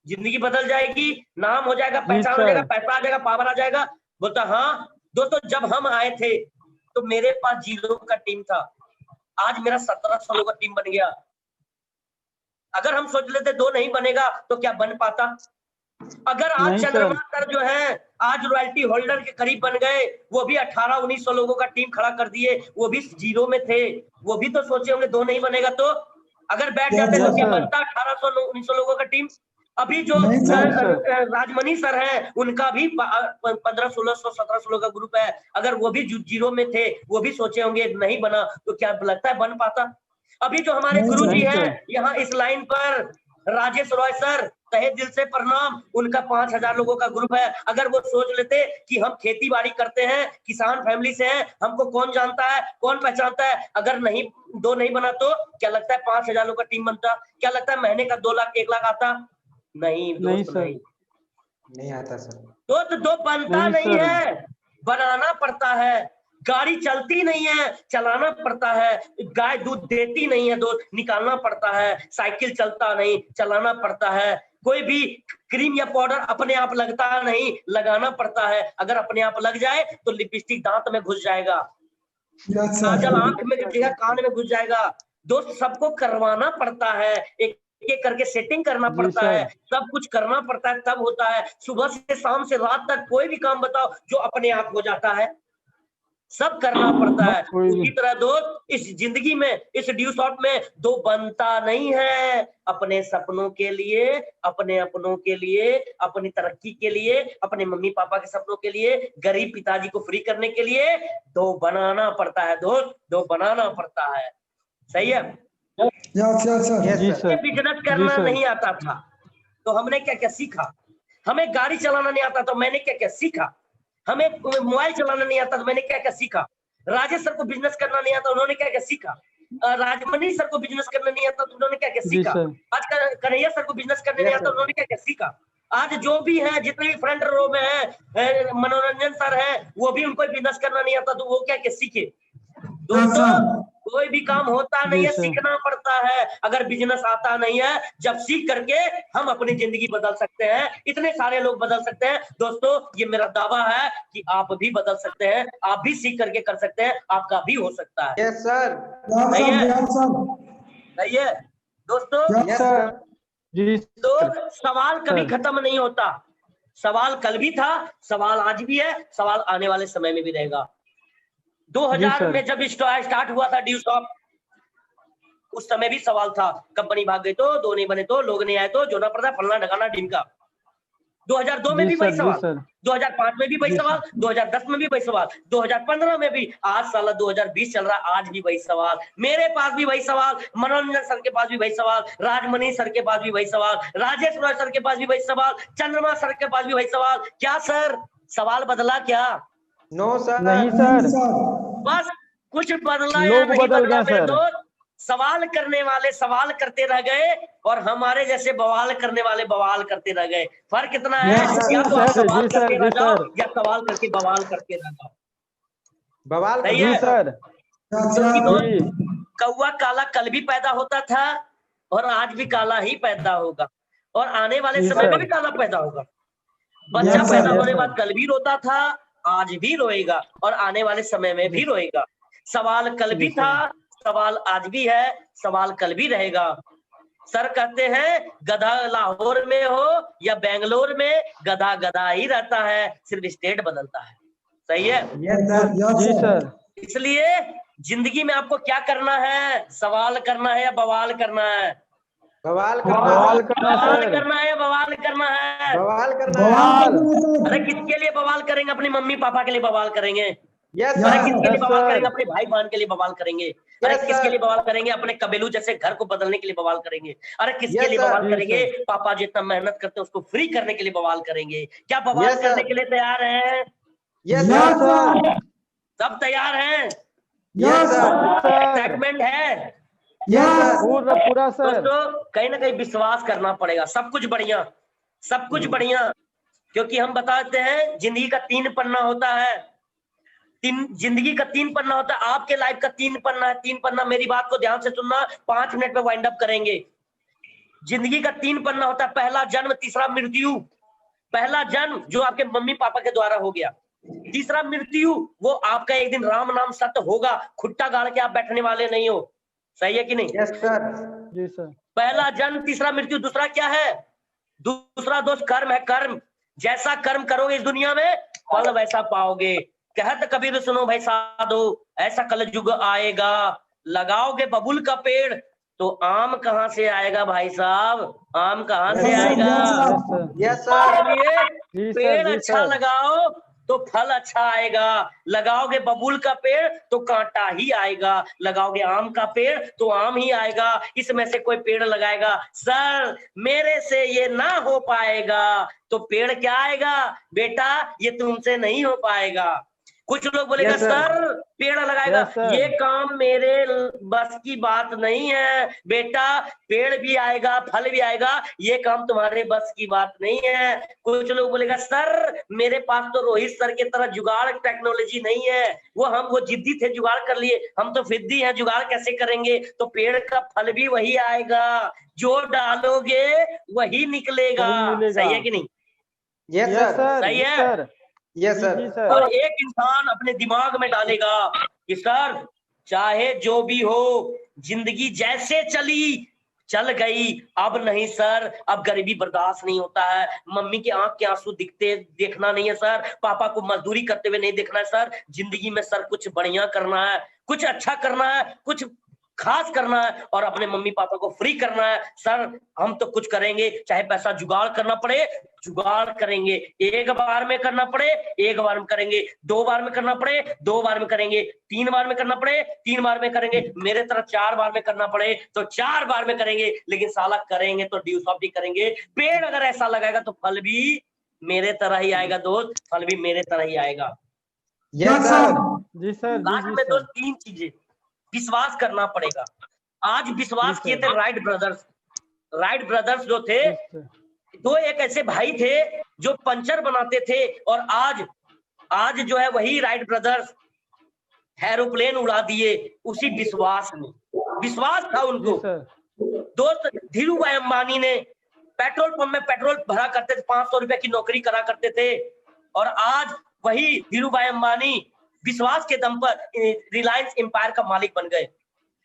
जिंदगी बदल जाएगी, नाम हो जाएगा, पहचान हो जाएगा, पैसा आ जाएगा, पावर आ जाएगा। बोलता हाँ दोस्तों, जब हम आए थे तो मेरे पास 0 का टीम था, आज मेरा 1700 का टीम बन गया। अगर हम सोच लेते 2 नहीं बनेगा तो क्या बन पाता? अगर आज चंद्रमा सर जो है आज रॉयल्टी होल्डर के करीब बन गए, वो भी 1800-1900 लोगों का टीम खड़ा कर दिए, वो भी 0 में थे, वो भी तो सोचे होंगे 2 नहीं बनेगा तो। अगर बैठ जाते तो क्या बनता? 1800-1900 लोगों का टीम। अभी जो राजमणि सर हैं उनका भी 1500-1600-1700 लोगों का ग्रुप है। अगर वो भी 0 में थे, वो भी सोचे होंगे नहीं बना तो क्या लगता है बन पाता? अभी जो हमारे गुरुजी हैं यहाँ इस लाइन पर, राजेश रॉय सर, तहे दिल से प्रणाम। उनका 5000 लोगों का ग्रुप है। अगर वो सोच लेते कि हम खेती बाड़ी करते हैं, किसान फैमिली से हैं, हमको कौन जानता है, कौन पहचानता है, अगर नहीं दो नहीं बना तो क्या लगता है 5000 लोगों का टीम बनता? क्या लगता है महीने का 2 लाख 1 लाख आता? नहीं नहीं दोस्त, सर। नहीं आता सर। तो दो बनता नहीं सर। है, बनाना पड़ता है। गाड़ी चलती नहीं है, चलाना पड़ता है। गाय दूध देती नहीं है दोस्त, निकालना पड़ता है। साइकिल चलता नहीं, चलाना पड़ता है। कोई भी क्रीम या पाउडर अपने आप लगता नहीं, लगाना पड़ता है। अगर अपने आप लग जाए तो लिपस्टिक दांत में घुस जाएगा, काजल आंख में घुसेगा, कान में घुस जाएगा। दोस्त सबको करवाना पड़ता है, एक एक करके सेटिंग करना जी पड़ता सर। है, सब कुछ करना पड़ता है, तब होता है। सुबह से शाम से रात तक कोई भी काम बताओ जो अपने आप हो जाता है, सब करना पड़ता है। कोई भी। उसी तरह दोस्त इस जिंदगी में, इस ड्यू शॉट में दो बनता नहीं है। अपने सपनों के लिए, अपने अपनों के लिए, अपनी तरक्की के लिए, अपने मम्मी पापा के सपनों के लिए, गरीब पिताजी को फ्री करने के लिए दो बनाना पड़ता है दोस्त, दो बनाना पड़ता है। सही है? यस जी सर। बिजनेस जी करना सर। नहीं आता था तो हमने क्या क्या सीखा। हमें गाड़ी चलाना नहीं आता तो मैंने क्या क्या सीखा। हमें मोबाइल चलाना नहीं आता तो मैंने क्या क्या सीखा। राजेश सर को बिजनेस करना नहीं आता, उन्होंने क्या क्या सीखा। राजमणि सर को बिजनेस करना नहीं आता तो उन्होंने क्या क्या जी सीखा। सर। आज कन्हैया सर को बिजनेस करने नहीं आता, उन्होंने क्या क्या सीखा। आज जो भी है, जितने भी फ्रंट रो में है, मनोरंजन सर है, वो भी उनको बिजनेस करना नहीं आता तो वो क्या क्या सीखे। दोस्तों कोई भी काम होता नहीं जी है, सर। सीखना पड़ता है। अगर बिजनेस आता नहीं है, जब सीख करके हम अपनी जिंदगी बदल सकते हैं, इतने सारे लोग बदल सकते हैं। दोस्तों ये मेरा दावा है कि आप भी बदल सकते हैं, आप भी सीख करके कर सकते हैं, आपका भी हो सकता है। Yes sir. सही है? सही है दोस्तों? Yes sir. जी तो सर। सवाल कभी सर। खत्म नहीं होता। सवाल कल भी था, सवाल आज भी है, सवाल आने वाले समय में भी रहेगा। 2000 सर। में जब स्टार्ट हुआ था ड्यू शॉप, उस समय भी सवाल था। कंपनी भाग गई तो, दो नहीं बने तो, लोग नहीं आए तो, जोना पड़ता फलना ढकाना ढिमका। 2002 में जी भी वही सर। जी सवाल, सर। 2005 में भी वही जी सवाल, सर। 2010 में भी वही सवाल, 2015 में भी, आज साला 2020 चल रहा है, आज भी वही सवाल। मेरे पास भी वही सवाल, मनोरंजन सर के पास भी वही सवाल, राजमणि सर के पास भी वही सवाल, राजेश रॉय सर के पास भी वही सवाल, चंद्रमा सर के पास भी वही सवाल। क्या सर सवाल बदला क्या? No sir. नहीं सर। बस कुछ बदला या लोग नहीं बदल बदला गए मेरे सर। दोस्त, सवाल करने वाले सवाल करते रह गए और हमारे जैसे बवाल करने वाले बवाल करते रह गए। फर्क इतना है, या तो आप सर। सवाल जी सर। करके रह जी जाओ सर। या सवाल करके बवाल करके रह जाओ। बवाल सही जी है? सर। क्योंकि दोस्त जी। कौवा काला कल भी पैदा होता था और आज भी काला ही पैदा होगा और आने वाले जी समय में सर। भी काला पैदा होगा। बच्चा यस पैदा सर। होने यस बाद सर। कल भी रोता था, आज भी रोएगा और आने वाले समय में भी रोएगा। सवाल कल भी जी था, सर। सवाल आज भी है, सवाल कल भी रहेगा। सर कहते हैं गधा लाहौर में हो या बेंगलोर में, गधा गधा ही रहता है, सिर्फ स्टेट बदलता है। सही है? Yes sir. जी सर। इसलिए जिंदगी में आपको क्या करना है? सवाल करना है या बवाल करना है? बवाल करना बवाल है। करना बवाल सर। करना है या बवाल करना है? बवाल करना है। बवाल। अरे किसके लिए बवाल करेंगे? अपने मम्मी पापा के लिए बवाल करेंगे। यस अरे सर। किसके लिए यस बवाल सर। करेंगे? अपने भाई बहन के लिए बवाल करेंगे। अरे यस किसके सर। लिए बवाल करेंगे? अपने कबीलू जैसे घर को बदलने के लिए बवाल करेंगे। अरे किसके यस लिए सर। बवाल जी करेंगे? सर। पापा जितना मेहनत करते हैं उसको फ्री करने के लिए बवाल करेंगे। क्या बवाल यस करने सर। के लिए तैयार हैं? Yes yes sir. सर। सब तैयार हैं? Yes sir. सर। एक्साइटमेंट है? Yes sir. पूरा पूरा सर। दोस्तों कहीं ना कहीं विश्वास करना पड़ेगा। सब कुछ बढ़िया, सब कुछ बढ़िया, क्योंकि हम बताते हैं जिंदगी का 3 पन्ना होता है। जिंदगी का 3 पन्ना होता है, आपके लाइफ का 3 पन्ना है। 3 पन्ना, मेरी बात को ध्यान से सुनना, 5 मिनट में वाइंड अप करेंगे। जिंदगी का 3 पन्ना होता है, पहला जन्म, तीसरा मृत्यु। पहला जन्म जो आपके मम्मी पापा के द्वारा हो गया, तीसरा मृत्यु, वो आपका एक दिन राम नाम सत्य होगा, खुट्टा गाड़ के आप बैठने वाले नहीं हो। सही है कि नहीं? Yes sir. जी सर। पहला जन्म, तीसरा मृत्यु, दूसरा क्या है? दूसरा दोस्त कर्म है। कर्म, जैसा कर्म करोगे इस दुनिया में फल वैसा पाओगे। कहत कबीर सुनो भाई साधो, ऐसा कलयुग आएगा, लगाओगे बबुल का पेड़ तो आम कहां से आएगा भाई साहब? आम कहां से आएगा? Yes sir. Yes sir. इसलिए जी सर। पेड़ जी अच्छा सर। लगाओ, तो फल अच्छा आएगा, लगाओगे बबूल का पेड़ तो कांटा ही आएगा, लगाओगे आम का पेड़ तो आम ही आएगा, इसमें से कोई पेड़ लगाएगा सर मेरे से ये ना हो पाएगा, तो पेड़ क्या आएगा बेटा, ये तुमसे नहीं हो पाएगा। कुछ लोग बोलेगा Yes, sir. सर पेड़ लगाएगा, Yes, sir. ये काम मेरे बस की बात नहीं है बेटा, पेड़ भी आएगा फल भी आएगा, ये काम तुम्हारे बस की बात नहीं है। कुछ लोग बोलेगा सर मेरे पास तो रोहित सर की तरह जुगाड़ टेक्नोलॉजी नहीं है, वो जिद्दी थे जुगाड़ कर लिए, हम तो फिद्दी हैं जुगाड़ कैसे करेंगे, तो पेड़ का फल भी वही आएगा, जो डालोगे वही निकलेगा। वही मिलेगा। सही है कि नहीं? Yes, yes sir. सर, सही है? सर, Yes, जी sir. सर, और एक इंसान अपने दिमाग में डालेगा कि सर चाहे जो भी हो जिंदगी जैसे चली चल गई, अब नहीं सर, अब गरीबी बर्दाश्त नहीं होता है, मम्मी के आंख के आंसू देखना नहीं है सर, पापा को मजदूरी करते हुए नहीं देखना है सर, जिंदगी में सर कुछ बढ़िया करना है, कुछ अच्छा करना है, कुछ खास करना है और अपने मम्मी पापा को फ्री करना है सर, हम तो कुछ करेंगे, चाहे पैसा जुगाड़ करना पड़े जुगाड़ करेंगे, एक बार में करना पड़े एक बार में करेंगे, 2 बार में करना पड़े 2 बार में करेंगे, 3 बार में करना पड़े 3 बार में करेंगे, मेरे तरह 4 बार में करना पड़े तो 4 बार में करेंगे, लेकिन साला करेंगे तो ड्यू सॉफ्ट भी करेंगे। पेड़ अगर ऐसा लगाएगा तो फल भी मेरे तरह ही आएगा दोस्त, फल भी मेरे तरह ही आएगा। Yes, sir. जी सर, जी लास्ट जी में सर, दोस्त 3 चीजें विश्वास करना पड़ेगा। आज विश्वास जी किए सर। थे राइट ब्रदर्स जो थे, जी सर, दो एक ऐसे भाई थे जो पंचर बनाते थे और आज जो है वही राइट ब्रदर्स एरोप्लेन उड़ा दिए, उसी विश्वास में, विश्वास था जी उनको। सर, दोस्त धीरू भाई अंबानी ने पेट्रोल पंप में पेट्रोल भरा करते थे, 500 रुपए की नौकरी करा करते थे, और आज वही धीरू भाई अंबानी विश्वास के दम पर रिलायंस एम्पायर का मालिक बन गए।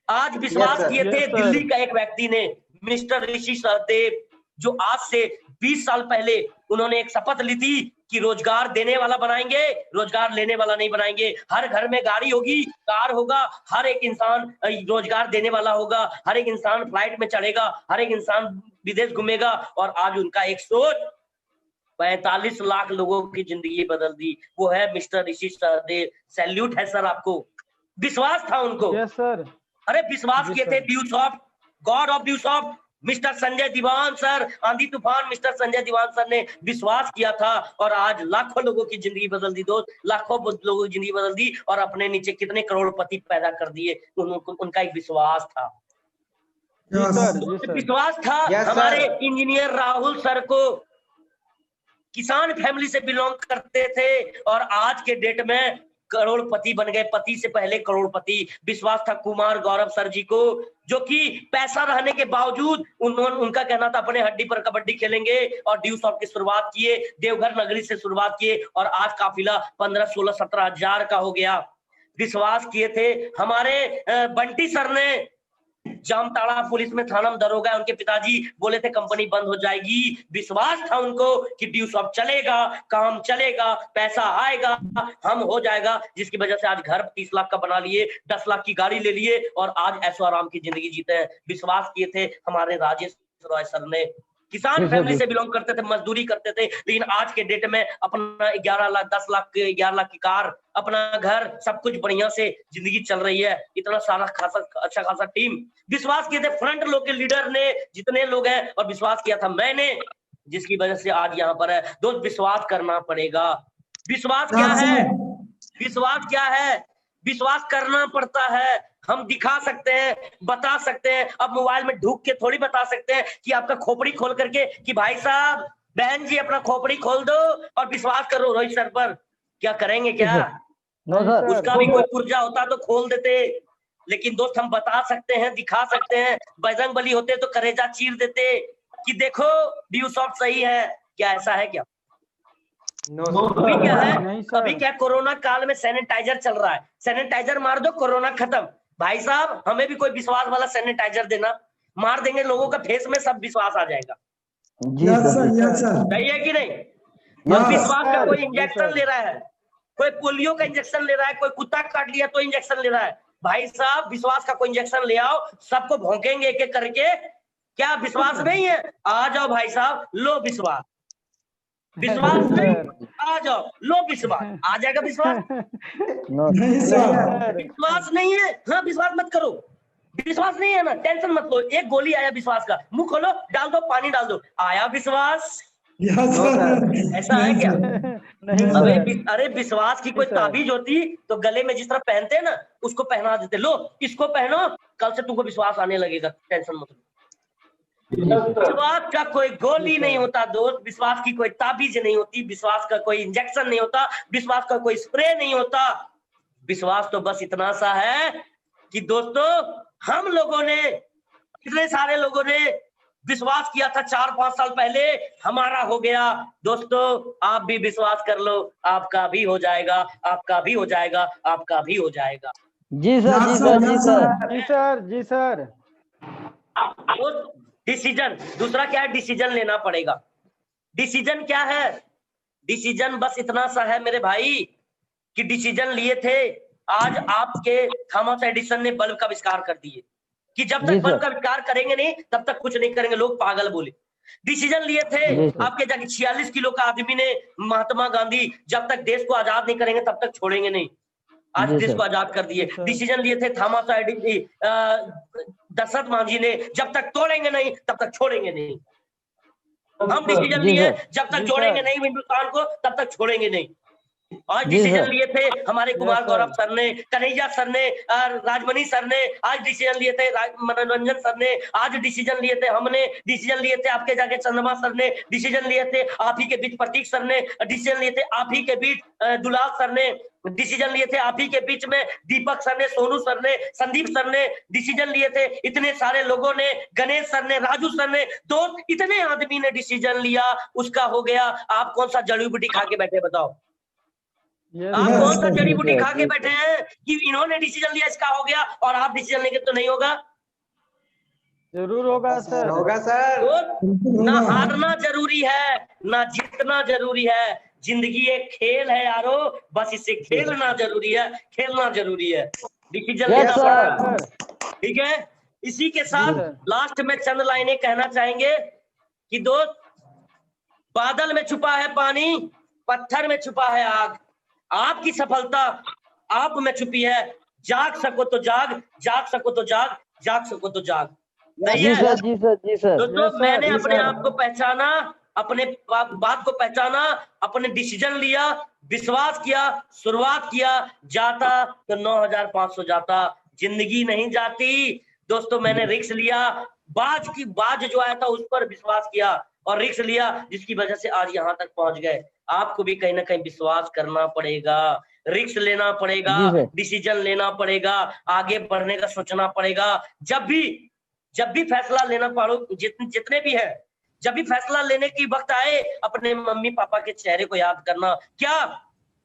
आज विश्वास Yes, sir. किए थे Yes, sir. दिल्ली का एक व्यक्ति ने, मिस्टर ऋषि सहदेव, जो आज से 20 साल पहले उन्होंने एक शपथ ली थी कि रोजगार देने वाला बनाएंगे, रोजगार लेने वाला नहीं बनाएंगे, हर घर में गाड़ी होगी, कार होगा, हर एक इंसान रोजगार देने वाला होगा, हर एक इंसान फ्लाइट में चढ़ेगा, हर एक इंसान विदेश घूमेगा, और आज उनका एक सोच 45 लाख लोगों की जिंदगी बदल दी, वो है मिस्टर ऋषि सहदेव। सैल्यूट है सर आपको, विश्वास था उनको। यस सर, अरे विश्वास जी किए सर। थे ड्यू सॉफ्ट, गॉड ऑफ ड्यू सॉफ्ट, मिस्टर संजय दीवान सर, आंधी तूफान मिस्टर संजय दीवान सर ने विश्वास किया था, और आज लाखों लोगों की जिंदगी बदल दी दोस्त, लाखों लोगों की जिंदगी बदल दी, और अपने नीचे कितने करोड़पति पैदा कर दिए, उनका एक विश्वास था। जी सर, जी सर, विश्वास था Yes, sir. हमारे इंजीनियर राहुल सर को, किसान फैमिली से बिलोंग करते थे और आज के डेट में करोड़पति बन गए, पति से पहले करोड़पति। विश्वास था कुमार गौरव सर जी को, जो कि पैसा रहने के बावजूद उनका कहना था अपने हड्डी पर कबड्डी खेलेंगे, और ड्यू सॉफ्ट की शुरुआत किए, देवघर नगरी से शुरुआत किए, और आज काफिला 15, 16, 17 हजार का हो गया। विश्वास किए थे हमारे बंटी सर ने, जामताड़ा पुलिस में थाना में दरोगा, उनके पिताजी बोले थे कंपनी बंद हो जाएगी, विश्वास था उनको कि ड्यू सॉफ्ट चलेगा, काम चलेगा, पैसा आएगा, हम हो जाएगा, जिसकी वजह से आज घर 30 लाख का बना लिए, 10 लाख की गाड़ी ले लिए, और आज ऐशो आराम की जिंदगी जीते हैं। विश्वास किए थे हमारे राजेश रॉय सर ने, किसान फैमिली से बिलोंग करते थे, मजदूरी करते थे, लेकिन आज के डेट में अपना 11 लाख 10 लाख 11 लाख की कार, अपना घर, सब कुछ बढ़िया से जिंदगी चल रही है, इतना सारा अच्छा खासा टीम। विश्वास किए थे फ्रंट लोग के लीडर ने, जितने लोग हैं, और विश्वास किया था मैंने, जिसकी वजह से आज यहाँ पर है। दोस्त विश्वास करना पड़ेगा। विश्वास क्या है? विश्वास क्या है? विश्वास करना पड़ता है। हम दिखा सकते हैं, बता सकते हैं, अब मोबाइल में ढूक के थोड़ी बता सकते हैं कि आपका खोपड़ी खोल करके कि भाई साहब बहन जी अपना खोपड़ी खोल दो और विश्वास करो रोहित सर पर, क्या करेंगे क्या? नो सर, उसका भी कोई पुर्जा होता तो खोल देते, लेकिन दोस्त हम बता सकते हैं, दिखा सकते हैं। बजरंग बली होते तो करेजा चीर देते कि देखो ड्यू सॉफ्ट सही है। क्या ऐसा है क्या? अभी क्या है, नहीं सर, अभी क्या कोरोना काल में सैनिटाइजर चल रहा है, सैनिटाइजर मार दो कोरोना खत्म। भाई साहब हमें भी कोई विश्वास वाला सैनिटाइजर देना, मार देंगे लोगों का फेस में, सब विश्वास आ जाएगा। सही है कि नहीं? अब विश्वास का कोई इंजेक्शन ले रहा है, कोई पोलियो का इंजेक्शन ले रहा है, कोई कुत्ता काट लिया तो इंजेक्शन ले रहा है। भाई साहब विश्वास का कोई इंजेक्शन ले आओ, सबको भौंकेंगे एक एक करके। क्या विश्वास नहीं है? आ जाओ भाई साहब, लो विश्वास। विश्वास नहीं, आ जाओ, लो विश्वास, आ जाएगा विश्वास। नहीं सर। विश्वास नहीं है, हाँ विश्वास मत करो, विश्वास नहीं है ना, टेंशन मत लो। एक गोली आया विश्वास का, मुंह खोलो, डाल दो, पानी डाल दो, आया विश्वास। ऐसा है क्या? अरे विश्वास की कोई ताबीज होती तो गले में जिस तरह पहनते हैं ना, उसको पहना देते, लो इसको पहनो, कल से तुमको विश्वास आने लगेगा, टेंशन मत लो। विश्वास का कोई गोली नहीं होता दोस्त, विश्वास की कोई ताबीज नहीं होती, विश्वास का कोई इंजेक्शन नहीं होता, विश्वास का कोई स्प्रे नहीं होता। विश्वास तो बस इतना सा है कि दोस्तों हम लोगों ने, कितने सारे लोगों ने विश्वास किया था 4-5 साल पहले, हमारा हो गया। दोस्तों आप भी विश्वास कर लो, आपका भी हो जाएगा, आपका भी हो जाएगा, आपका भी हो जाएगा। जी सर, जी सर, जी सर, जी सर, जी सर। तो डिसीजन, दूसरा क्या है, डिसीजन लेना पड़ेगा। डिसीजन क्या है? डिसीजन बस इतना सा है मेरे भाई कि डिसीजन लिए थे, आज आपके थॉमस एडिसन ने बल्ब का आविष्कार कर दिए कि जब तक बल्ब का आविष्कार करेंगे नहीं तब तक कुछ नहीं करेंगे, लोग पागल बोले। डिसीजन लिए थे आपके जाके 46 किलो का आदमी ने, महात्मा गांधी, जब तक देश को आजाद नहीं करेंगे तब तक छोड़ेंगे नहीं, आज देश को आजाद कर दिए। डिसीजन लिए थे थॉमस एडिसन, दशरथ मांझी ने, जब तक तोड़ेंगे नहीं तब तक छोड़ेंगे नहीं। हम डिसीजन लिए जब तक जोड़ेंगे नहीं हिंदुस्तान को तब तक छोड़ेंगे नहीं। आज डिसीजन लिए थे हमारे कुमार गौरव सर ने, कन्हैया सर ने, राजमणि सर ने, आज डिसीजन लिए थे मनोरंजन सर ने, आज डिसीजन लिए थे हमने, डिसीजन लिए थे आपके जाके चंद्रमा सर ने, डिसीजन लिए थे आप ही के बीच प्रतीक सर ने, डिसीजन लिए थे आप ही के बीच दुलाल सर ने, डिसीजन लिए थे आप ही के बीच में दीपक सर ने, सोनू सर ने, संदीप सर ने, डिसीजन लिए थे इतने सारे लोगों ने, गणेश सर ने, राजू सर ने, दोस्त इतने आदमी ने डिसीजन लिया, उसका हो गया। आप कौन सा जड़ी बूटी खा के बैठे बताओ? आप कौन सा जड़ी बूटी खा के बैठे हैं कि इन्होंने डिसीजन लिया इसका हो गया और आप डिसीजन लेंगे तो नहीं होगा? जरूर होगा सर, होगा सर। तो ना हारना जरूरी है ना जीतना जरूरी है, जिंदगी एक खेल है यारो, बस इसे खेलना जरूरी है, खेलना जरूरी है, डिसीजन लेना पड़ेगा। ठीक है, इसी के साथ लास्ट में चंद लाइनें कहना चाहेंगे कि दोस्त, बादल में छुपा है पानी, पत्थर में छुपा है आग, आपकी सफलता आप में छुपी है, जाग सको तो जाग, जाग सको तो जाग, जाग सको तो जाग। सही है? जी सर, जी सर। दोस्तों मैंने अपने आप को पहचाना, अपने बात को पहचाना, अपने डिसीजन लिया, विश्वास किया, शुरुआत किया, जाता तो 9500 जाता, जिंदगी नहीं जाती। दोस्तों मैंने रिस्क लिया, बाज जो आया था उस पर विश्वास किया और रिस्क लिया, जिसकी वजह से आज यहाँ तक पहुंच गए। आपको भी कहीं ना कहीं विश्वास करना पड़ेगा, रिस्क लेना पड़ेगा, डिसीजन लेना पड़ेगा, आगे बढ़ने का सोचना पड़ेगा। जब भी फैसला लेना पड़ो, जितने भी है, जब भी फैसला लेने की वक्त आए, अपने मम्मी पापा के चेहरे को याद करना। क्या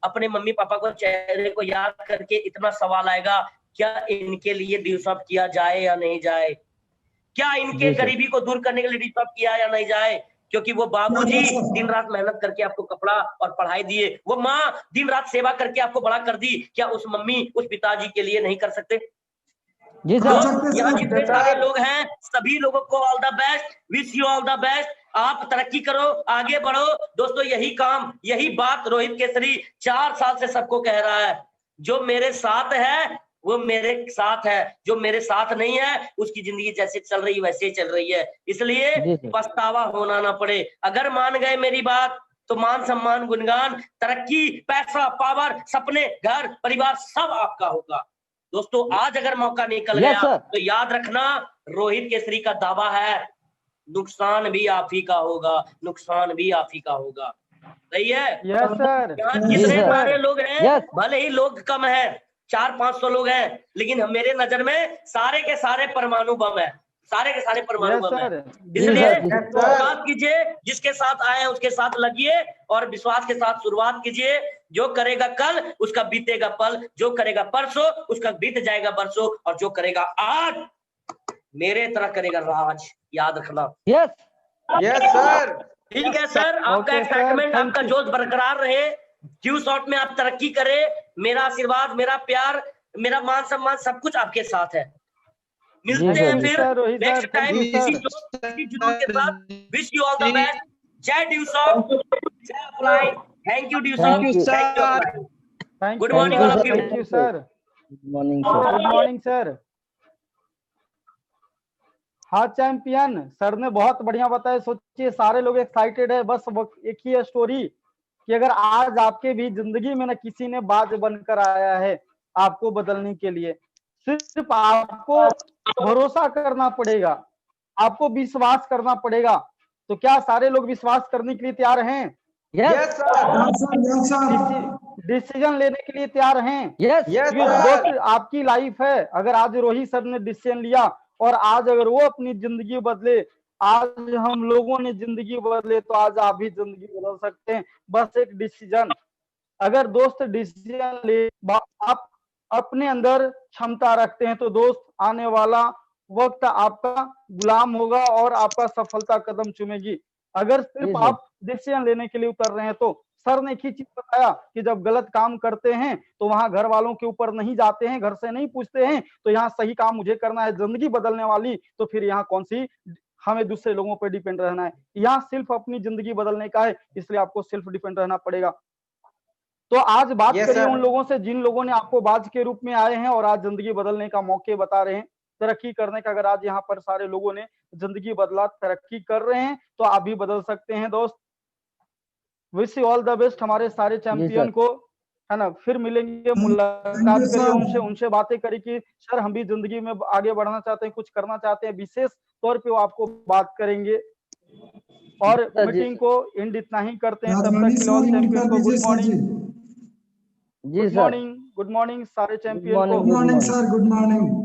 अपने मम्मी पापा को चेहरे को याद करके इतना सवाल आएगा, क्या इनके लिए ड्यूसअप किया जाए या नहीं जाए? क्या इनके गरीबी को दूर करने के लिए ड्यूसअप किया या नहीं जाए? क्योंकि वो बाबूजी दिन रात मेहनत करके आपको कपड़ा और पढ़ाई दिए, वो माँ दिन रात सेवा करके आपको बड़ा कर दी, क्या उस मम्मी उस पिताजी के लिए नहीं कर सकते? जी सर। यहाँ जितने सारे लोग हैं सभी लोगों को all the best, wish you all the best. आप तरक्की करो, आगे बढ़ो। दोस्तों यही काम, यही बात रोहित केसरी 4 साल से सबको कह रहा है, जो मेरे साथ है वो मेरे साथ है, जो मेरे साथ नहीं है उसकी जिंदगी जैसे चल रही है वैसे ही चल रही है। इसलिए पछतावा होना ना पड़े। अगर मान गए मेरी बात तो मान सम्मान गुणगान, तरक्की, पैसा, पावर, सपने, घर परिवार सब आपका होगा। दोस्तों आज अगर मौका निकल गया तो याद रखना, रोहित केसरी का दावा है, नुकसान भी आप ही का होगा, नुकसान भी आप ही का होगा। सही है? Yes sir. यहाँ जितने सारे लोग हैं, भले ही लोग कम है, 400-500 लोग हैं, लेकिन मेरे नजर में सारे के सारे परमाणु बम है, सारे के सारे परमाणु बम है। इसलिए शुरुआत कीजिए, जिसके साथ आए उसके साथ लगिए और विश्वास के साथ शुरुआत कीजिए। जो करेगा कल उसका बीतेगा पल, जो करेगा परसों उसका बीत जाएगा बरसों, और जो करेगा आज मेरे तरह करेगा राज। याद रखना। Yes sir. ठीक है सर, आपका एक्साइटमेंट, आपका जोश बरकरार रहे, क्यू शॉट में आप तरक्की करें। मेरा आशीर्वाद, मेरा प्यार, मेरा मान सम्मान सब कुछ आपके साथ है। मिलते हैं फिर नेक्स्ट टाइम इसी जोश के साथ। Wish you all the best. जय ड्यू शॉट। थैंक यू ड्यू Thank you, sir. Thank Good you, morning, sir. all of you. Thank you, sir. Good morning, sir. Good morning, sir. हाँ चैंपियन, सर ने बहुत बढ़िया बताया। सोचिए सारे लोग एक्साइटेड है। बस एक ही है स्टोरी कि अगर आज आपके भी जिंदगी में ना किसी ने बाज बनकर आया है आपको बदलने के लिए, सिर्फ आपको भरोसा करना पड़ेगा, आपको विश्वास करना पड़ेगा। तो क्या सारे लोग विश्वास करने के लिए तैयार हैं? Yes, sir. डिसीजन लेने के लिए तैयार हैं? Yes. Yes, ये sir. दोस्त आपकी लाइफ है। अगर आज रोहित सर ने डिसीजन लिया और आज अगर वो अपनी जिंदगी बदले, आज हम लोगों ने जिंदगी बदले, तो आज आप भी जिंदगी बदल सकते हैं। बस एक डिसीजन। अगर दोस्त डिसीजन ले, आप अपने अंदर क्षमता रखते हैं, तो दोस्त आने वाला वक्त आपका गुलाम होगा और आपका सफलता कदम चूमेगी। अगर सिर्फ आप डिसीजन लेने के लिए उतर रहे हैं, तो सर ने एक ही चीज बताया कि जब गलत काम करते हैं तो वहां घर वालों के ऊपर नहीं जाते हैं, घर से नहीं पूछते हैं, तो यहाँ सही काम मुझे करना है, जिंदगी बदलने वाली, तो फिर यहाँ कौन सी हमें दूसरे लोगों पर डिपेंड रहना है। यहाँ सिर्फ अपनी जिंदगी बदलने का है, इसलिए आपको सिर्फ डिपेंड रहना पड़ेगा। तो आज बात Yes, करिए sir. उन लोगों से जिन लोगों ने आपको बाज के रूप में आए हैं और आज जिंदगी बदलने का मौके बता रहे हैं, तरक्की करने का। अगर आज यहाँ पर सारे लोगों ने जिंदगी बदला, तरक्की कर रहे हैं, तो आप भी बदल सकते हैं दोस्त। Wish you all the best हमारे सारे चैंपियन को, है ना। फिर मिलेंगे, मुलाकात करिए उनसे बातें करिए कि सर हम भी जिंदगी में आगे बढ़ना चाहते हैं, कुछ करना चाहते हैं, विशेष तौर पे वो आपको बात करेंगे। और मीटिंग को एंड इतना ही करते हैं। तब तक ऑल चैंपियन को गुड मॉर्निंग। जी सर। गुड मॉर्निंग सारे चैंपियन को। Good morning, sir. Good morning.